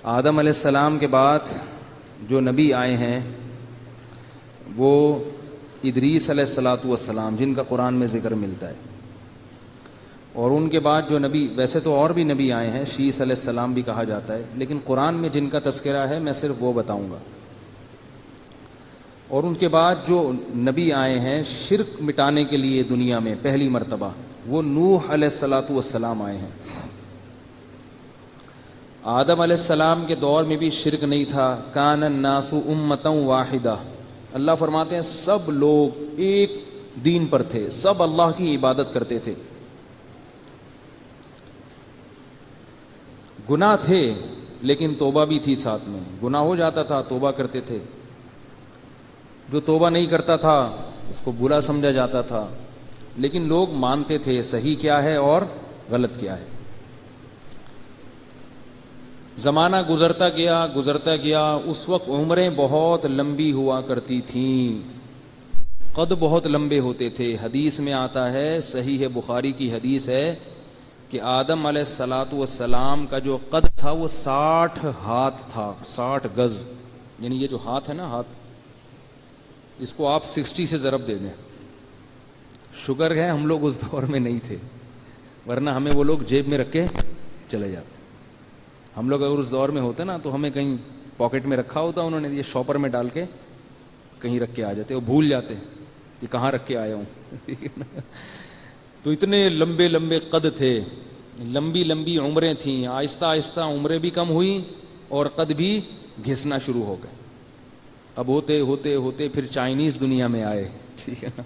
آدم علیہ السلام کے بعد جو نبی آئے ہیں وہ ادریس علیہ السلام جن کا قرآن میں ذکر ملتا ہے، اور ان کے بعد جو نبی، ویسے تو اور بھی نبی آئے ہیں، شیس علیہ السلام بھی کہا جاتا ہے، لیکن قرآن میں جن کا تذکرہ ہے میں صرف وہ بتاؤں گا۔ اور ان کے بعد جو نبی آئے ہیں شرک مٹانے کے لیے دنیا میں پہلی مرتبہ، وہ نوح علیہ السلام آئے ہیں۔ آدم علیہ السلام کے دور میں بھی شرک نہیں تھا، کان الناس امۃ واحدہ، اللہ فرماتے ہیں سب لوگ ایک دین پر تھے، سب اللہ کی عبادت کرتے تھے۔ گناہ تھے لیکن توبہ بھی تھی ساتھ میں، گناہ ہو جاتا تھا توبہ کرتے تھے، جو توبہ نہیں کرتا تھا اس کو برا سمجھا جاتا تھا، لیکن لوگ مانتے تھے صحیح کیا ہے اور غلط کیا ہے۔ زمانہ گزرتا گیا، اس وقت عمریں بہت لمبی ہوا کرتی تھیں، قد بہت لمبے ہوتے تھے۔ حدیث میں آتا ہے، صحیح بخاری کی حدیث ہے کہ آدم علیہ السلام کا جو قد تھا وہ 60 ہاتھ تھا، 60 گز، یعنی یہ جو ہاتھ ہے نا، ہاتھ، اس کو آپ 60 سے ضرب دے دیں۔ شکر ہے ہم لوگ اس دور میں نہیں تھے، ورنہ ہمیں وہ لوگ جیب میں رکھ کے چلے جاتے۔ ہم لوگ اگر اس دور میں ہوتے نا تو ہمیں کہیں پاکٹ میں رکھا ہوتا، انہوں نے یہ شاپر میں ڈال کے کہیں رکھ کے آ جاتے، وہ بھول جاتے کہ کہاں رکھ کے آیا ہوں۔ تو اتنے لمبے لمبے قد تھے، لمبی لمبی عمریں تھیں، آہستہ آہستہ عمریں بھی کم ہوئیں اور قد بھی گھسنا شروع ہو گئے۔ اب ہوتے ہوتے ہوتے پھر چائنیز دنیا میں آئے، ٹھیک ہے نا،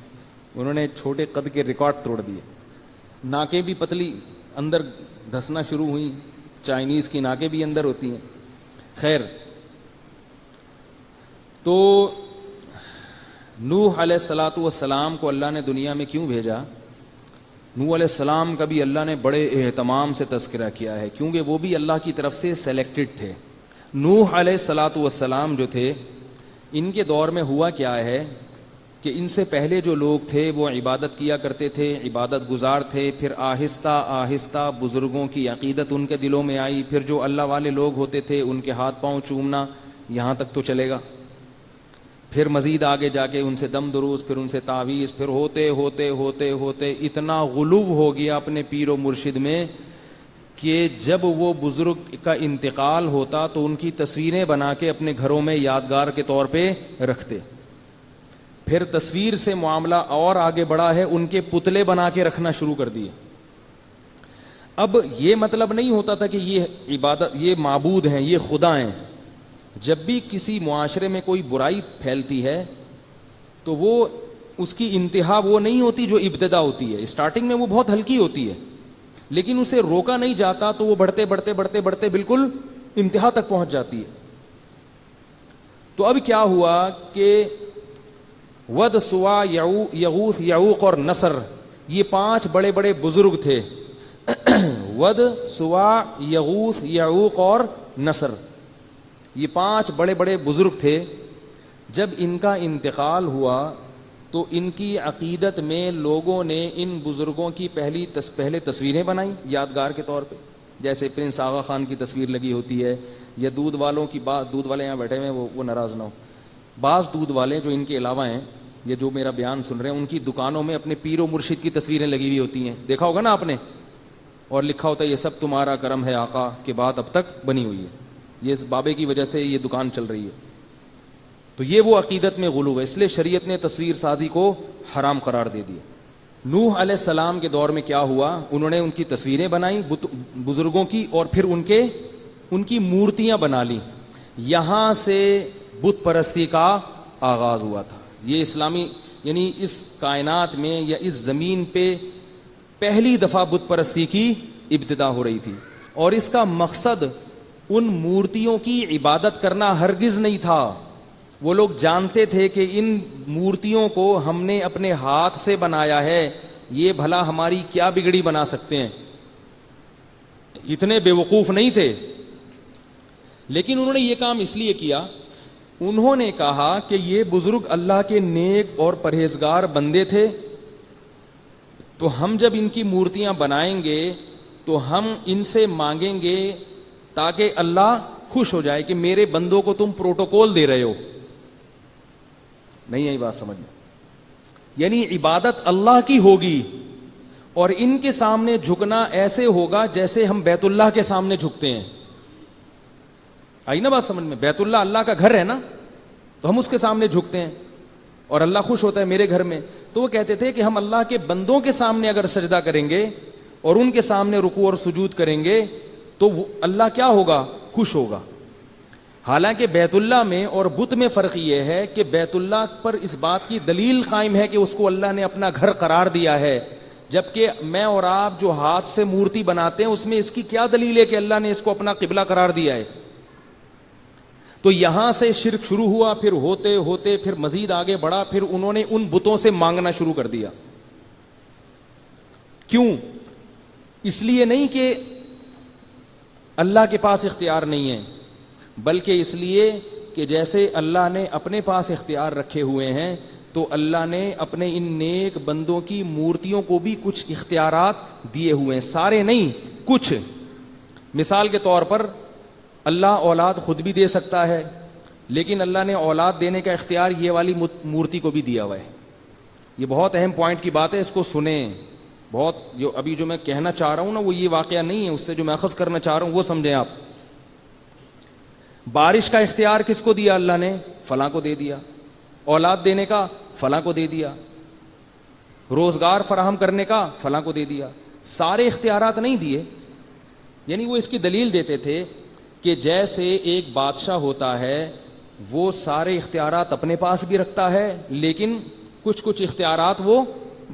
انہوں نے چھوٹے قد کے ریکارڈ توڑ دیے، ناکیں بھی پتلی اندر دھسنا شروع ہوئیں، چائنیز کی ناکیں بھی اندر ہوتی ہیں۔ خیر، تو نوح علیہ السلام کو اللہ نے دنیا میں کیوں بھیجا؟ نوح علیہ السلام کا بھی اللہ نے بڑے اہتمام سے تذکرہ کیا ہے، کیونکہ وہ بھی اللہ کی طرف سے سلیکٹڈ تھے۔ نوح علیہ السلام جو تھے، ان کے دور میں ہوا کیا ہے کہ ان سے پہلے جو لوگ تھے وہ عبادت کیا کرتے تھے، عبادت گزار تھے، پھر آہستہ آہستہ بزرگوں کی عقیدت ان کے دلوں میں آئی، پھر جو اللہ والے لوگ ہوتے تھے ان کے ہاتھ پاؤں چومنا، یہاں تک تو چلے گا، پھر مزید آگے جا کے ان سے دم دروس، پھر ان سے تعویذ، پھر ہوتے ہوتے ہوتے ہوتے اتنا غلو ہو گیا اپنے پیر و مرشد میں کہ جب وہ بزرگ کا انتقال ہوتا تو ان کی تصویریں بنا کے اپنے گھروں میں یادگار کے طور پہ رکھتے۔ پھر تصویر سے معاملہ اور آگے بڑھا ہے، ان کے پتلے بنا کے رکھنا شروع کر دیے۔ اب یہ مطلب نہیں ہوتا تھا کہ یہ عبادت، یہ معبود ہیں، یہ خدا ہیں۔ جب بھی کسی معاشرے میں کوئی برائی پھیلتی ہے تو وہ اس کی انتہا وہ نہیں ہوتی جو ابتدا ہوتی ہے، اسٹارٹنگ میں وہ بہت ہلکی ہوتی ہے، لیکن اسے روکا نہیں جاتا تو وہ بڑھتے بڑھتے بڑھتے بڑھتے بالکل انتہا تک پہنچ جاتی ہے۔ تو اب کیا ہوا کہ ود، سوا، یغوث، یعوق اور نصر، یہ 5 بڑے بڑے بزرگ تھے۔ ود، سوا، یغوث، یعوق اور نصر، یہ 5 بڑے بڑے بزرگ تھے۔ جب ان کا انتقال ہوا تو ان کی عقیدت میں لوگوں نے ان بزرگوں کی پہلے تصویریں بنائیں یادگار کے طور پہ، جیسے پرنس آغا خان کی تصویر لگی ہوتی ہے، یا دودھ والوں کی بات، دودھ والے یہاں بیٹھے ہوئے ہیں وہ ناراض نہ ہو، بعض دودھ والے جو ان کے علاوہ ہیں، یہ جو میرا بیان سن رہے ہیں، ان کی دکانوں میں اپنے پیر و مرشد کی تصویریں لگی ہوئی ہوتی ہیں، دیکھا ہوگا نا آپ نے، اور لکھا ہوتا ہے یہ سب تمہارا کرم ہے آقا، کے بعد اب تک بنی ہوئی ہے، یہ اس بابے کی وجہ سے یہ دکان چل رہی ہے۔ تو یہ وہ عقیدت میں غلو ہے، اس لیے شریعت نے تصویر سازی کو حرام قرار دے دیا۔ نوح علیہ السلام کے دور میں کیا ہوا، انہوں نے ان کی تصویریں بنائیں بزرگوں کی، اور پھر ان کی مورتیاں بنا لی، یہاں سے بت پرستی کا آغاز ہوا تھا۔ یہ اسلامی، یعنی اس کائنات میں یا اس زمین پہ پہلی دفعہ بت پرستی کی ابتدا ہو رہی تھی، اور اس کا مقصد ان مورتیوں کی عبادت کرنا ہرگز نہیں تھا۔ وہ لوگ جانتے تھے کہ ان مورتیوں کو ہم نے اپنے ہاتھ سے بنایا ہے، یہ بھلا ہماری کیا بگڑی بنا سکتے ہیں، اتنے بے وقوف نہیں تھے۔ لیکن انہوں نے یہ کام اس لیے کیا، انہوں نے کہا کہ یہ بزرگ اللہ کے نیک اور پرہیزگار بندے تھے، تو ہم جب ان کی مورتیاں بنائیں گے تو ہم ان سے مانگیں گے تاکہ اللہ خوش ہو جائے کہ میرے بندوں کو تم پروٹوکول دے رہے ہو. نہیں آئی بات سمجھ میں؟ یعنی عبادت اللہ کی ہوگی اور ان کے سامنے جھکنا ایسے ہوگا جیسے ہم بیت اللہ کے سامنے جھکتے ہیں. آئی نا بات سمجھ میں؟ بیت اللہ اللہ کا گھر ہے نا, تو ہم اس کے سامنے جھکتے ہیں اور اللہ خوش ہوتا ہے میرے گھر میں. تو وہ کہتے تھے کہ ہم اللہ کے بندوں کے سامنے اگر سجدہ کریں گے اور ان کے سامنے رکوع اور سجود کریں گے تو اللہ کیا ہوگا؟ خوش ہوگا. حالانکہ بیت اللہ میں اور بت میں فرق یہ ہے کہ بیت اللہ پر اس بات کی دلیل قائم ہے کہ اس کو اللہ نے اپنا گھر قرار دیا ہے, جبکہ میں اور آپ جو ہاتھ سے مورتی بناتے ہیں اس میں اس کی کیا دلیل ہے کہ اللہ نے اس کو اپنا قبلہ قرار دیا ہے؟ تو یہاں سے شرک شروع ہوا, پھر ہوتے ہوتے پھر مزید آگے بڑھا, پھر انہوں نے ان بتوں سے مانگنا شروع کر دیا. کیوں؟ اس لیے نہیں کہ اللہ کے پاس اختیار نہیں ہے, بلکہ اس لیے کہ جیسے اللہ نے اپنے پاس اختیار رکھے ہوئے ہیں تو اللہ نے اپنے ان نیک بندوں کی مورتیوں کو بھی کچھ اختیارات دیے ہوئے ہیں, سارے نہیں کچھ. مثال کے طور پر اللہ اولاد خود بھی دے سکتا ہے, لیکن اللہ نے اولاد دینے کا اختیار یہ والی مورتی کو بھی دیا ہوا ہے. یہ بہت اہم پوائنٹ کی بات ہے, اس کو سنیں. بہت جو میں کہنا چاہ رہا ہوں نا وہ یہ واقعہ نہیں ہے, اس سے جو میں اخذ کرنا چاہ رہا ہوں وہ سمجھیں آپ. بارش کا اختیار کس کو دیا اللہ نے؟ فلاں کو دے دیا. اولاد دینے کا فلاں کو دے دیا. روزگار فراہم کرنے کا فلاں کو دے دیا. سارے اختیارات نہیں دیے. یعنی وہ اس کی دلیل دیتے تھے کہ جیسے ایک بادشاہ ہوتا ہے وہ سارے اختیارات اپنے پاس بھی رکھتا ہے لیکن کچھ اختیارات وہ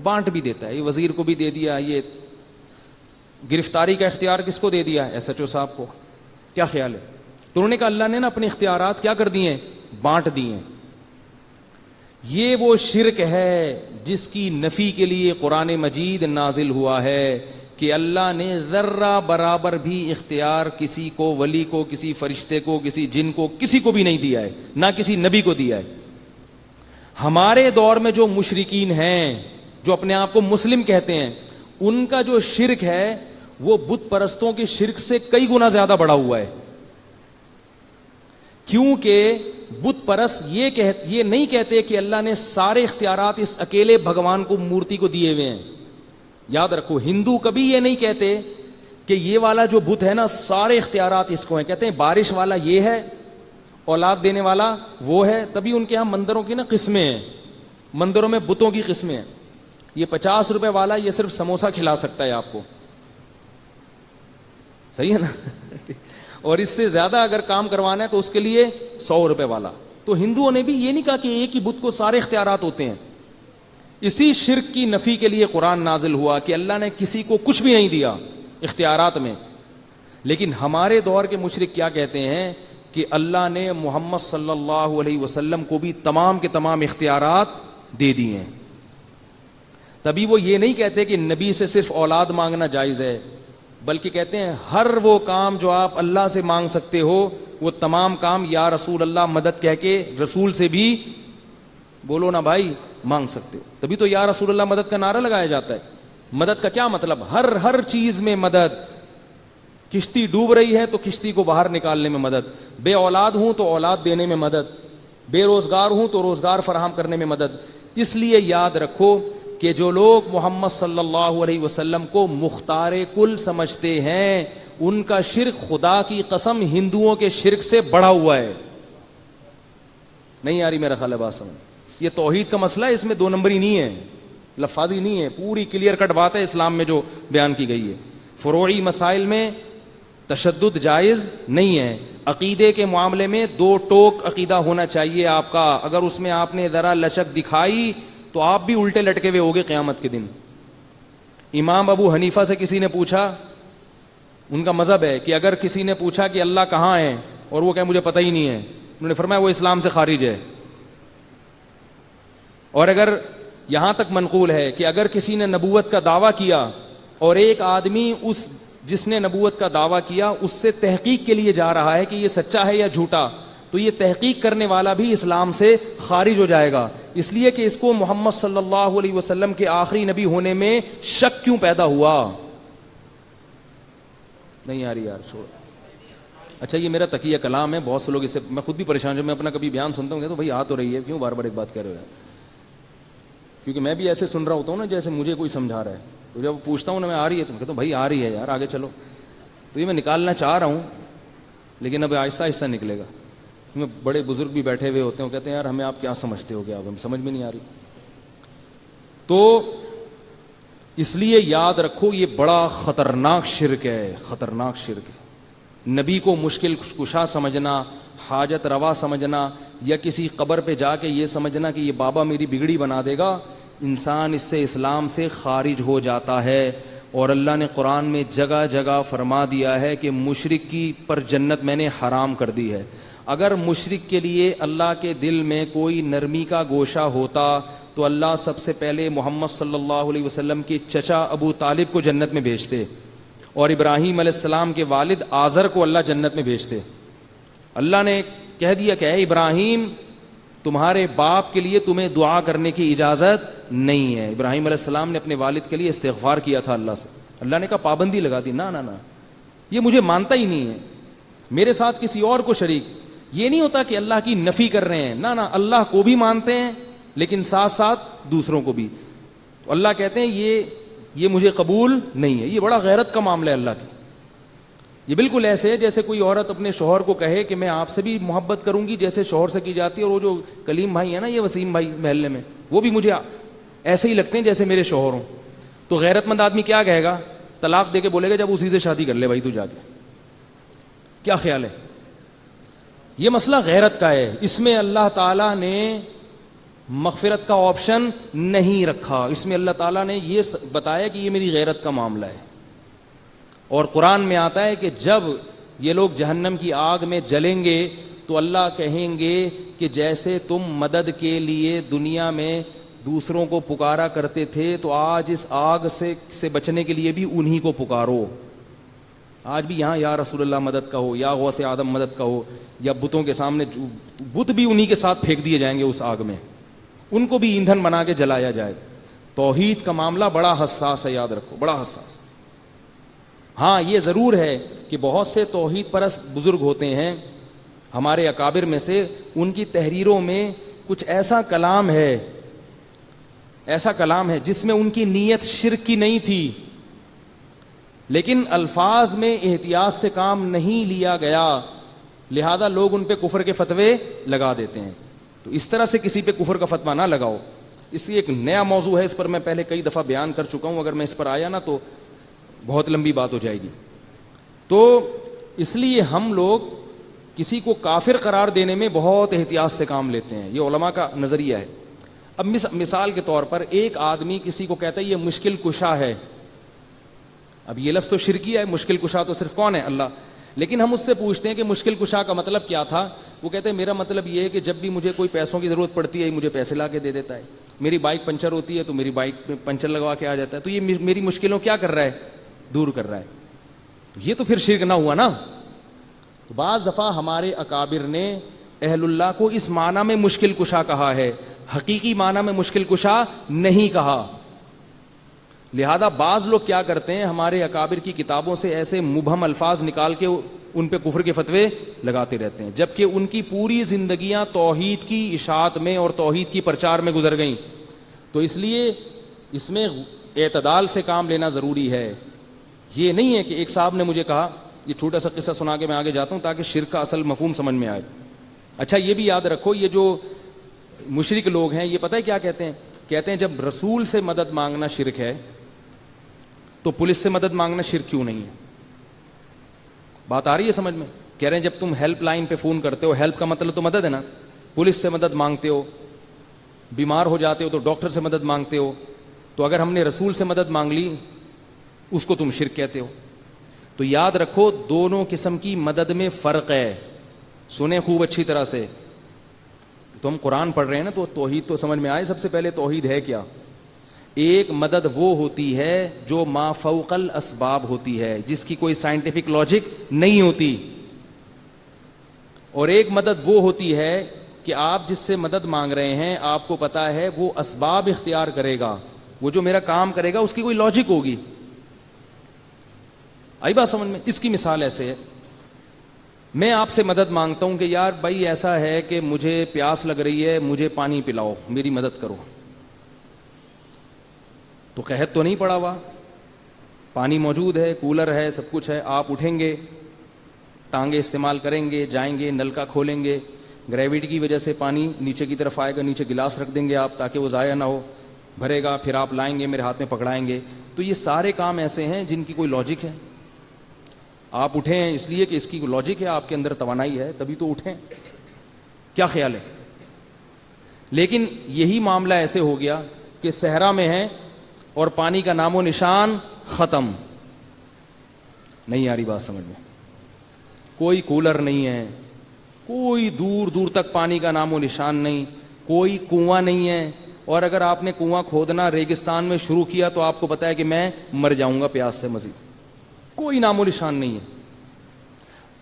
بانٹ بھی دیتا ہے. یہ وزیر کو بھی دے دیا, یہ گرفتاری کا اختیار کس کو دے دیا؟ ایس ایچ او صاحب کو. کیا خیال ہے؟ تو انہوں نے کہا اللہ نے نا اپنے اختیارات کیا کر دیے ہیں؟ بانٹ دیے ہیں. یہ وہ شرک ہے جس کی نفی کے لیے قرآن مجید نازل ہوا ہے کہ اللہ نے ذرہ برابر بھی اختیار کسی کو, ولی کو, کسی فرشتے کو, کسی جن کو, کسی کو بھی نہیں دیا ہے, نہ کسی نبی کو دیا ہے. ہمارے دور میں جو مشرکین ہیں جو اپنے آپ کو مسلم کہتے ہیں, ان کا جو شرک ہے وہ بت پرستوں کے شرک سے کئی گنا زیادہ بڑھا ہوا ہے. کیونکہ بت پرست یہ نہیں کہتے کہ اللہ نے سارے اختیارات اس اکیلے بھگوان کو, مورتی کو دیے ہوئے ہیں. یاد رکھو, ہندو کبھی یہ نہیں کہتے کہ یہ والا جو بت ہے نا سارے اختیارات اس کو ہیں. کہتے ہیں بارش والا یہ ہے, اولاد دینے والا وہ ہے. تبھی ان کے ہاں مندروں کی نا قسمیں ہیں, مندروں میں بتوں کی قسمیں ہیں. یہ 50 روپے والا یہ صرف سموسا کھلا سکتا ہے آپ کو, صحیح ہے نا, اور اس سے زیادہ اگر کام کروانا ہے تو اس کے لیے 100 روپے والا. تو ہندوؤں نے بھی یہ نہیں کہا کہ ایک ہی بت کو سارے اختیارات ہوتے ہیں. اسی شرک کی نفی کے لیے قرآن نازل ہوا کہ اللہ نے کسی کو کچھ بھی نہیں دیا اختیارات میں. لیکن ہمارے دور کے مشرک کیا کہتے ہیں کہ اللہ نے محمد صلی اللہ علیہ وسلم کو بھی تمام کے تمام اختیارات دے دیے ہیں. تبھی وہ یہ نہیں کہتے کہ نبی سے صرف اولاد مانگنا جائز ہے, بلکہ کہتے ہیں ہر وہ کام جو آپ اللہ سے مانگ سکتے ہو وہ تمام کام یا رسول اللہ مدد کہہ کے رسول سے بھی بولو نا بھائی مانگ سکتے ہو. تبھی تو یا رسول اللہ مدد کا نعرہ لگایا جاتا ہے. مدد کا کیا مطلب؟ ہر چیز میں مدد. کشتی ڈوب رہی ہے تو کشتی کو باہر نکالنے میں مدد, بے اولاد ہوں تو اولاد دینے میں مدد, بے روزگار ہوں تو روزگار فراہم کرنے میں مدد. اس لیے یاد رکھو کہ جو لوگ محمد صلی اللہ علیہ وسلم کو مختار کل سمجھتے ہیں ان کا شرک خدا کی قسم ہندوؤں کے شرک سے بڑھا ہوا ہے. نہیں آ رہی میرا خیال ہے بات سمجھ؟ یہ توحید کا مسئلہ ہے, اس میں 2 نمبری نہیں ہے, لفاظی نہیں ہے, پوری کلیئر کٹ بات ہے اسلام میں جو بیان کی گئی ہے. فروعی مسائل میں تشدد جائز نہیں ہے. عقیدے کے معاملے میں 2 ٹوک عقیدہ ہونا چاہیے آپ کا. اگر اس میں آپ نے ذرا لچک دکھائی تو آپ بھی الٹے لٹکے ہوئے ہوگے قیامت کے دن. امام ابو حنیفہ سے کسی نے پوچھا, ان کا مذہب ہے کہ اگر کسی نے پوچھا کہ اللہ کہاں ہے اور وہ کہے مجھے پتہ ہی نہیں ہے, انہوں نے فرمایا وہ اسلام سے خارج ہے. اور اگر یہاں تک منقول ہے کہ اگر کسی نے نبوت کا دعویٰ کیا اور ایک آدمی اس جس نے نبوت کا دعویٰ کیا اس سے تحقیق کے لیے جا رہا ہے کہ یہ سچا ہے یا جھوٹا, تو یہ تحقیق کرنے والا بھی اسلام سے خارج ہو جائے گا. اس لیے کہ اس کو محمد صلی اللہ علیہ وسلم کے آخری نبی ہونے میں شک کیوں پیدا ہوا؟ نہیں آ رہی یار, چھوڑ. اچھا یہ میرا تقیہ کلام ہے, بہت سے لوگ اس سے, میں خود بھی پریشان ہوں, میں اپنا کبھی بیان سنتا ہوں کہ تو بھائی آ تو رہی ہے, کیوں بار بار ایک بات کہہ رہے ہو, کیونکہ میں بھی ایسے سن رہا ہوتا ہوں نا جیسے مجھے کوئی سمجھا رہا ہے, تو جب پوچھتا ہوں نا میں آ رہی ہے تو میں کہتا ہوں بھائی آ رہی ہے یار آگے چلو. تو یہ میں نکالنا چاہ رہا ہوں لیکن اب آہستہ آہستہ نکلے گا. بڑے بزرگ بھی بیٹھے ہوئے ہوتے ہیں, کہتے ہیں یار ہمیں آپ کیا سمجھتے ہو گیا, اب ہم سمجھ میں نہیں آ رہی. تو اس لیے یاد رکھو یہ بڑا خطرناک شرک ہے, خطرناک شرک ہے. نبی کو مشکل کشا سمجھنا, حاجت روا سمجھنا, یا کسی قبر پہ جا کے یہ سمجھنا کہ یہ بابا میری بگڑی بنا دے گا, انسان اس سے اسلام سے خارج ہو جاتا ہے. اور اللہ نے قرآن میں جگہ جگہ فرما دیا ہے کہ مشرک کی پر جنت میں نے حرام کر دی ہے. اگر مشرک کے لیے اللہ کے دل میں کوئی نرمی کا گوشہ ہوتا تو اللہ سب سے پہلے محمد صلی اللہ علیہ وسلم کے چچا ابو طالب کو جنت میں بھیجتے, اور ابراہیم علیہ السلام کے والد آزر کو اللہ جنت میں بھیجتے. اللہ نے کہہ دیا کہ اے ابراہیم تمہارے باپ کے لیے تمہیں دعا کرنے کی اجازت نہیں ہے. ابراہیم علیہ السلام نے اپنے والد کے لیے استغفار کیا تھا اللہ سے, اللہ نے کہا پابندی لگا دی, نہ نہ نہ یہ مجھے مانتا ہی نہیں ہے, میرے ساتھ کسی اور کو شریک. یہ نہیں ہوتا کہ اللہ کی نفی کر رہے ہیں, نہ نہ اللہ کو بھی مانتے ہیں لیکن ساتھ ساتھ دوسروں کو بھی. تو اللہ کہتے ہیں یہ مجھے قبول نہیں ہے. یہ بڑا غیرت کا معاملہ ہے اللہ کی. یہ بالکل ایسے ہے جیسے کوئی عورت اپنے شوہر کو کہے کہ میں آپ سے بھی محبت کروں گی جیسے شوہر سے کی جاتی ہے, اور وہ جو کلیم بھائی ہے نا, یہ وسیم بھائی محلے میں, وہ بھی مجھے ایسے ہی لگتے ہیں جیسے میرے شوہر ہوں. تو غیرت مند آدمی کیا کہے گا, طلاق دے کے بولے گا جب اسی سے شادی کر لے بھائی تو جا کے. کیا خیال ہے؟ یہ مسئلہ غیرت کا ہے, اس میں اللہ تعالیٰ نے مغفرت کا آپشن نہیں رکھا. اس میں اللہ تعالیٰ نے یہ بتایا کہ یہ میری غیرت کا معاملہ ہے. اور قرآن میں آتا ہے کہ جب یہ لوگ جہنم کی آگ میں جلیں گے تو اللہ کہیں گے کہ جیسے تم مدد کے لیے دنیا میں دوسروں کو پکارا کرتے تھے تو آج اس آگ سے بچنے کے لیے بھی انہی کو پکارو. آج بھی یہاں یا رسول اللہ مدد کا ہو, یا غوث آدم مدد کا ہو, یا بتوں کے سامنے بت بھی انہی کے ساتھ پھینک دیے جائیں گے اس آگ میں, ان کو بھی ایندھن بنا کے جلایا جائے. توحید کا معاملہ بڑا حساس ہے, یاد رکھو بڑا حساس. ہاں یہ ضرور ہے کہ بہت سے توحید پرست بزرگ ہوتے ہیں ہمارے اکابر میں سے, ان کی تحریروں میں کچھ ایسا کلام ہے جس میں ان کی نیت شرک کی نہیں تھی, لیکن الفاظ میں احتیاط سے کام نہیں لیا گیا, لہذا لوگ ان پہ کفر کے فتوے لگا دیتے ہیں. تو اس طرح سے کسی پہ کفر کا فتویٰ نہ لگاؤ. اس کی ایک نیا موضوع ہے, اس پر میں پہلے کئی دفعہ بیان کر چکا ہوں, اگر میں اس پر آیا نا تو بہت لمبی بات ہو جائے گی. تو اس لیے ہم لوگ کسی کو کافر قرار دینے میں بہت احتیاط سے کام لیتے ہیں, یہ علماء کا نظریہ ہے. اب مثال کے طور پر ایک آدمی کسی کو کہتا ہے یہ مشکل کشا ہے. اب یہ لفظ تو شرکی ہے, مشکل کشا تو صرف کون ہے, اللہ. لیکن ہم اس سے پوچھتے ہیں کہ مشکل کشا کا مطلب کیا تھا, وہ کہتے ہیں میرا مطلب یہ ہے کہ جب بھی مجھے کوئی پیسوں کی ضرورت پڑتی ہے مجھے پیسے لا کے دے دیتا ہے, میری بائک پنچر ہوتی ہے تو میری بائک میں پنچر لگوا کے آ جاتا ہے, تو یہ میری مشکلوں کیا کر رہا ہے, دور کر رہا ہے. تو یہ تو پھر شرک نہ ہوا نا. تو بعض دفعہ ہمارے اکابر نے اہل اللہ کو اس معنی میں مشکل کشا کہا ہے, حقیقی معنی میں مشکل کشا نہیں کہا. لہذا بعض لوگ کیا کرتے ہیں, ہمارے اکابر کی کتابوں سے ایسے مبہم الفاظ نکال کے ان پہ کفر کے فتوے لگاتے رہتے ہیں, جبکہ ان کی پوری زندگیاں توحید کی اشاعت میں اور توحید کی پرچار میں گزر گئیں. تو اس لیے اس میں اعتدال سے کام لینا ضروری ہے. یہ نہیں ہے کہ ایک صاحب نے مجھے کہا, یہ چھوٹا سا قصہ سنا کے میں آگے جاتا ہوں تاکہ شرک کا اصل مفہوم سمجھ میں آئے. اچھا یہ بھی یاد رکھو, یہ جو مشرک لوگ ہیں یہ پتہ ہے کیا کہتے ہیں, کہتے ہیں جب رسول سے مدد مانگنا شرک ہے تو پولیس سے مدد مانگنا شرک کیوں نہیں ہے. بات آ رہی ہے سمجھ میں؟ کہہ رہے ہیں جب تم ہیلپ لائن پہ فون کرتے ہو, ہیلپ کا مطلب تو مدد ہے نا, پولیس سے مدد مانگتے ہو, بیمار ہو جاتے ہو تو ڈاکٹر سے مدد مانگتے ہو, تو اگر ہم نے رسول سے مدد مانگ لی اس کو تم شرک کہتے ہو. تو یاد رکھو دونوں قسم کی مدد میں فرق ہے, سنیں خوب اچھی طرح سے. تو ہم قرآن پڑھ رہے ہیں نا, تو توحید تو سمجھ میں آئے. سب سے پہلے توحید ہے کیا؟ ایک مدد وہ ہوتی ہے جو ما فوق الاسباب ہوتی ہے, جس کی کوئی سائنٹیفک لاجک نہیں ہوتی, اور ایک مدد وہ ہوتی ہے کہ آپ جس سے مدد مانگ رہے ہیں آپ کو پتا ہے وہ اسباب اختیار کرے گا, وہ جو میرا کام کرے گا اس کی کوئی لاجک ہوگی. آئی بات سمجھ میں؟ اس کی مثال ایسے ہے, میں آپ سے مدد مانگتا ہوں کہ یار بھائی ایسا ہے کہ مجھے پیاس لگ رہی ہے, مجھے پانی پلاؤ, میری مدد کرو, تو قحط تو نہیں پڑا ہوا, پانی موجود ہے, کولر ہے, سب کچھ ہے. آپ اٹھیں گے, ٹانگیں استعمال کریں گے, جائیں گے, نل کا کھولیں گے, گریویٹی کی وجہ سے پانی نیچے کی طرف آئے گا, نیچے گلاس رکھ دیں گے آپ تاکہ وہ ضائع نہ ہو, بھرے گا, پھر آپ لائیں گے, میرے ہاتھ میں پکڑائیں گے. تو یہ سارے کام ایسے ہیں جن کی کوئی لاجک ہے. آپ اٹھے ہیں اس لیے کہ اس کی لاجک ہے, آپ کے اندر توانائی ہے, تبھی تو اٹھیں. کیا خیال ہے؟ لیکن یہی معاملہ ایسے ہو گیا کہ صحرا میں ہے اور پانی کا نام و نشان ختم. نہیں آ رہی بات سمجھ میں؟ کوئی کولر نہیں ہے, کوئی دور دور تک پانی کا نام و نشان نہیں, کوئی کنواں نہیں ہے, اور اگر آپ نے کنواں کھودنا ریگستان میں شروع کیا تو آپ کو پتا ہے کہ میں مر جاؤں گا پیاس سے, مزید کوئی نام و نشان نہیں ہے.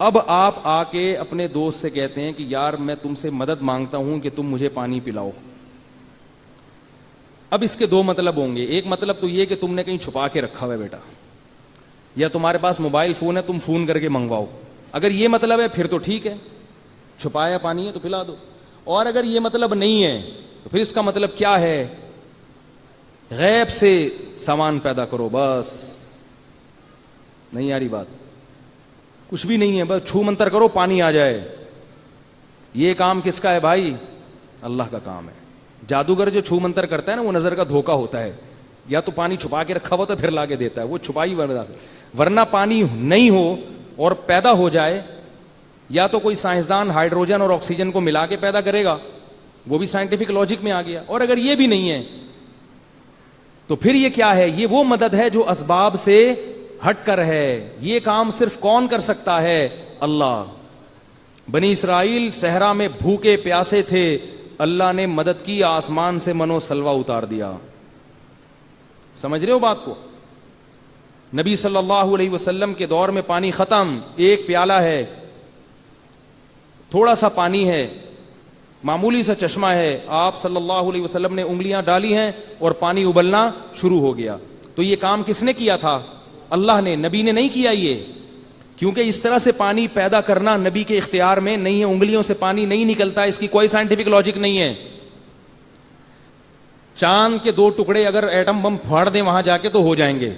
اب آپ آ کے اپنے دوست سے کہتے ہیں کہ یار میں تم سے مدد مانگتا ہوں کہ تم مجھے پانی پلاؤ. اب اس کے دو مطلب ہوں گے. ایک مطلب تو یہ کہ تم نے کہیں چھپا کے رکھا ہوا ہے بیٹا, یا تمہارے پاس موبائل فون ہے, تم فون کر کے منگواؤ. اگر یہ مطلب ہے پھر تو ٹھیک ہے, چھپایا پانی ہے تو پلا دو. اور اگر یہ مطلب نہیں ہے تو پھر اس کا مطلب کیا ہے؟ غیب سے سامان پیدا کرو بس. نہیں آ رہی بات؟ کچھ بھی نہیں ہے, بس چھو منتر کرو پانی آ جائے. یہ کام کس کا ہے بھائی؟ اللہ کا کام ہے. جادوگر جو چھو منتر کرتا ہے نا, وہ نظر کا دھوکہ ہوتا ہے. یا تو پانی چھپا کے رکھا ہوا تو پھر لا کے دیتا ہے, وہ چھپائی ورنہ پانی نہیں ہو اور پیدا ہو جائے, یا تو کوئی سائنسدان ہائیڈروجن اور آکسیجن کو ملا کے پیدا کرے گا, وہ بھی سائنٹیفک لاجک میں آ گیا. اور اگر یہ بھی نہیں ہے تو پھر یہ کیا ہے؟ یہ وہ مدد ہے جو اسباب سے ہٹ کر ہے. یہ کام صرف کون کر سکتا ہے؟ اللہ. بنی اسرائیل صحرا میں بھوکے پیاسے تھے, اللہ نے مدد کی, آسمان سے منو سلوا اتار دیا. سمجھ رہے ہو بات کو؟ نبی صلی اللہ علیہ وسلم کے دور میں پانی ختم, ایک پیالہ ہے, تھوڑا سا پانی ہے, معمولی سا چشمہ ہے, آپ صلی اللہ علیہ وسلم نے انگلیاں ڈالی ہیں اور پانی ابلنا شروع ہو گیا. تو یہ کام کس نے کیا تھا؟ اللہ نے. نبی نے نہیں کیا یہ, کیونکہ اس طرح سے پانی پیدا کرنا نبی کے اختیار میں نہیں ہے. انگلیوں سے پانی نہیں نکلتا, اس کی کوئی سائنٹیفک لاجک نہیں ہے. چاند کے 2 ٹکڑے اگر ایٹم بم پھاڑ دیں وہاں جا کے تو ہو جائیں گے.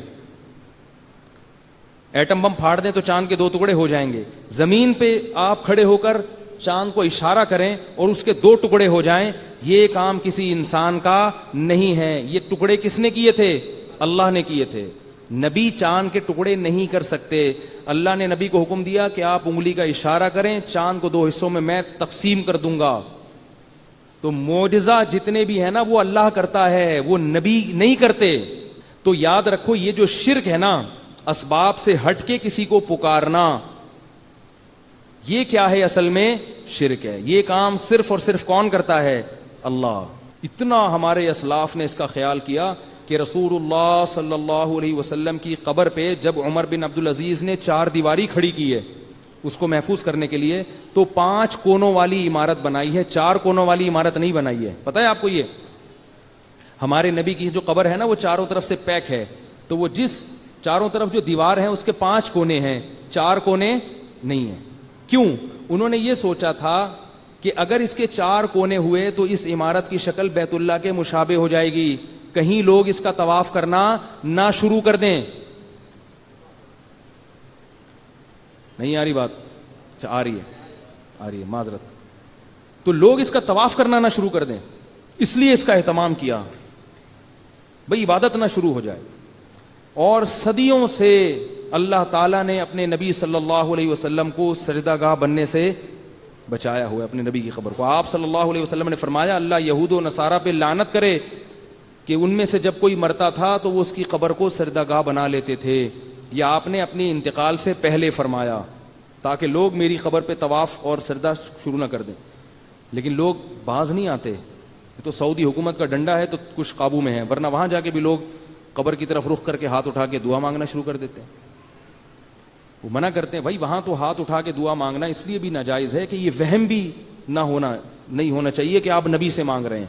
ایٹم بم پھاڑ دیں تو چاند کے 2 ٹکڑے ہو جائیں گے. زمین پہ آپ کھڑے ہو کر چاند کو اشارہ کریں اور اس کے 2 ٹکڑے ہو جائیں, یہ کام کسی انسان کا نہیں ہے. یہ ٹکڑے کس نے کیے تھے؟ اللہ نے کیے تھے. نبی چاند کے ٹکڑے نہیں کر سکتے. اللہ نے نبی کو حکم دیا کہ آپ انگلی کا اشارہ کریں, چاند کو 2 حصوں میں تقسیم کر دوں گا. تو معجزہ جتنے بھی ہیں نا وہ اللہ کرتا ہے, وہ نبی نہیں کرتے. تو یاد رکھو, یہ جو شرک ہے نا, اسباب سے ہٹ کے کسی کو پکارنا, یہ کیا ہے؟ اصل میں شرک ہے. یہ کام صرف اور صرف کون کرتا ہے؟ اللہ. اتنا ہمارے اسلاف نے اس کا خیال کیا کہ رسول اللہ صلی اللہ علیہ وسلم کی قبر پہ جب عمر بن عبدالعزیز نے 4 دیواری کھڑی کی ہے اس کو محفوظ کرنے کے لیے, تو 5 کونوں والی عمارت بنائی ہے, 4 کونوں والی عمارت نہیں بنائی ہے. پتہ ہے آپ کو؟ یہ ہمارے نبی کی جو قبر ہے نا وہ چاروں طرف سے پیک ہے, تو وہ جس چاروں طرف جو دیوار ہے اس کے 5 کونے ہیں, 4 کونے نہیں ہیں. کیوں؟ انہوں نے یہ سوچا تھا کہ اگر اس کے 4 کونے ہوئے تو اس عمارت کی شکل بیت اللہ کے مشابہ ہو جائے گی, کہیں لوگ اس کا طواف کرنا نہ شروع کر دیں. نہیں آ رہی بات؟ اچھا آ رہی ہے معذرت. تو لوگ اس کا طواف کرنا نہ شروع کر دیں, اس لیے اس کا اہتمام کیا بھئی عبادت نہ شروع ہو جائے. اور صدیوں سے اللہ تعالیٰ نے اپنے نبی صلی اللہ علیہ وسلم کو سجدہ گاہ بننے سے بچایا ہوا ہے, اپنے نبی کی قبر کو. آپ صلی اللہ علیہ وسلم نے فرمایا اللہ یہود و نصارہ پہ لعنت کرے کہ ان میں سے جب کوئی مرتا تھا تو وہ اس کی قبر کو سجدہ گاہ بنا لیتے تھے. یہ آپ نے اپنی انتقال سے پہلے فرمایا تاکہ لوگ میری قبر پہ طواف اور سجدہ شروع نہ کر دیں. لیکن لوگ باز نہیں آتے. تو سعودی حکومت کا ڈنڈا ہے تو کچھ قابو میں ہے, ورنہ وہاں جا کے بھی لوگ قبر کی طرف رخ کر کے ہاتھ اٹھا کے دعا مانگنا شروع کر دیتے ہیں. وہ منع کرتے ہیں بھائی وہاں تو ہاتھ اٹھا کے دعا مانگنا اس لیے بھی ناجائز ہے کہ یہ وہم بھی نہیں ہونا چاہیے کہ آپ نبی سے مانگ رہے ہیں.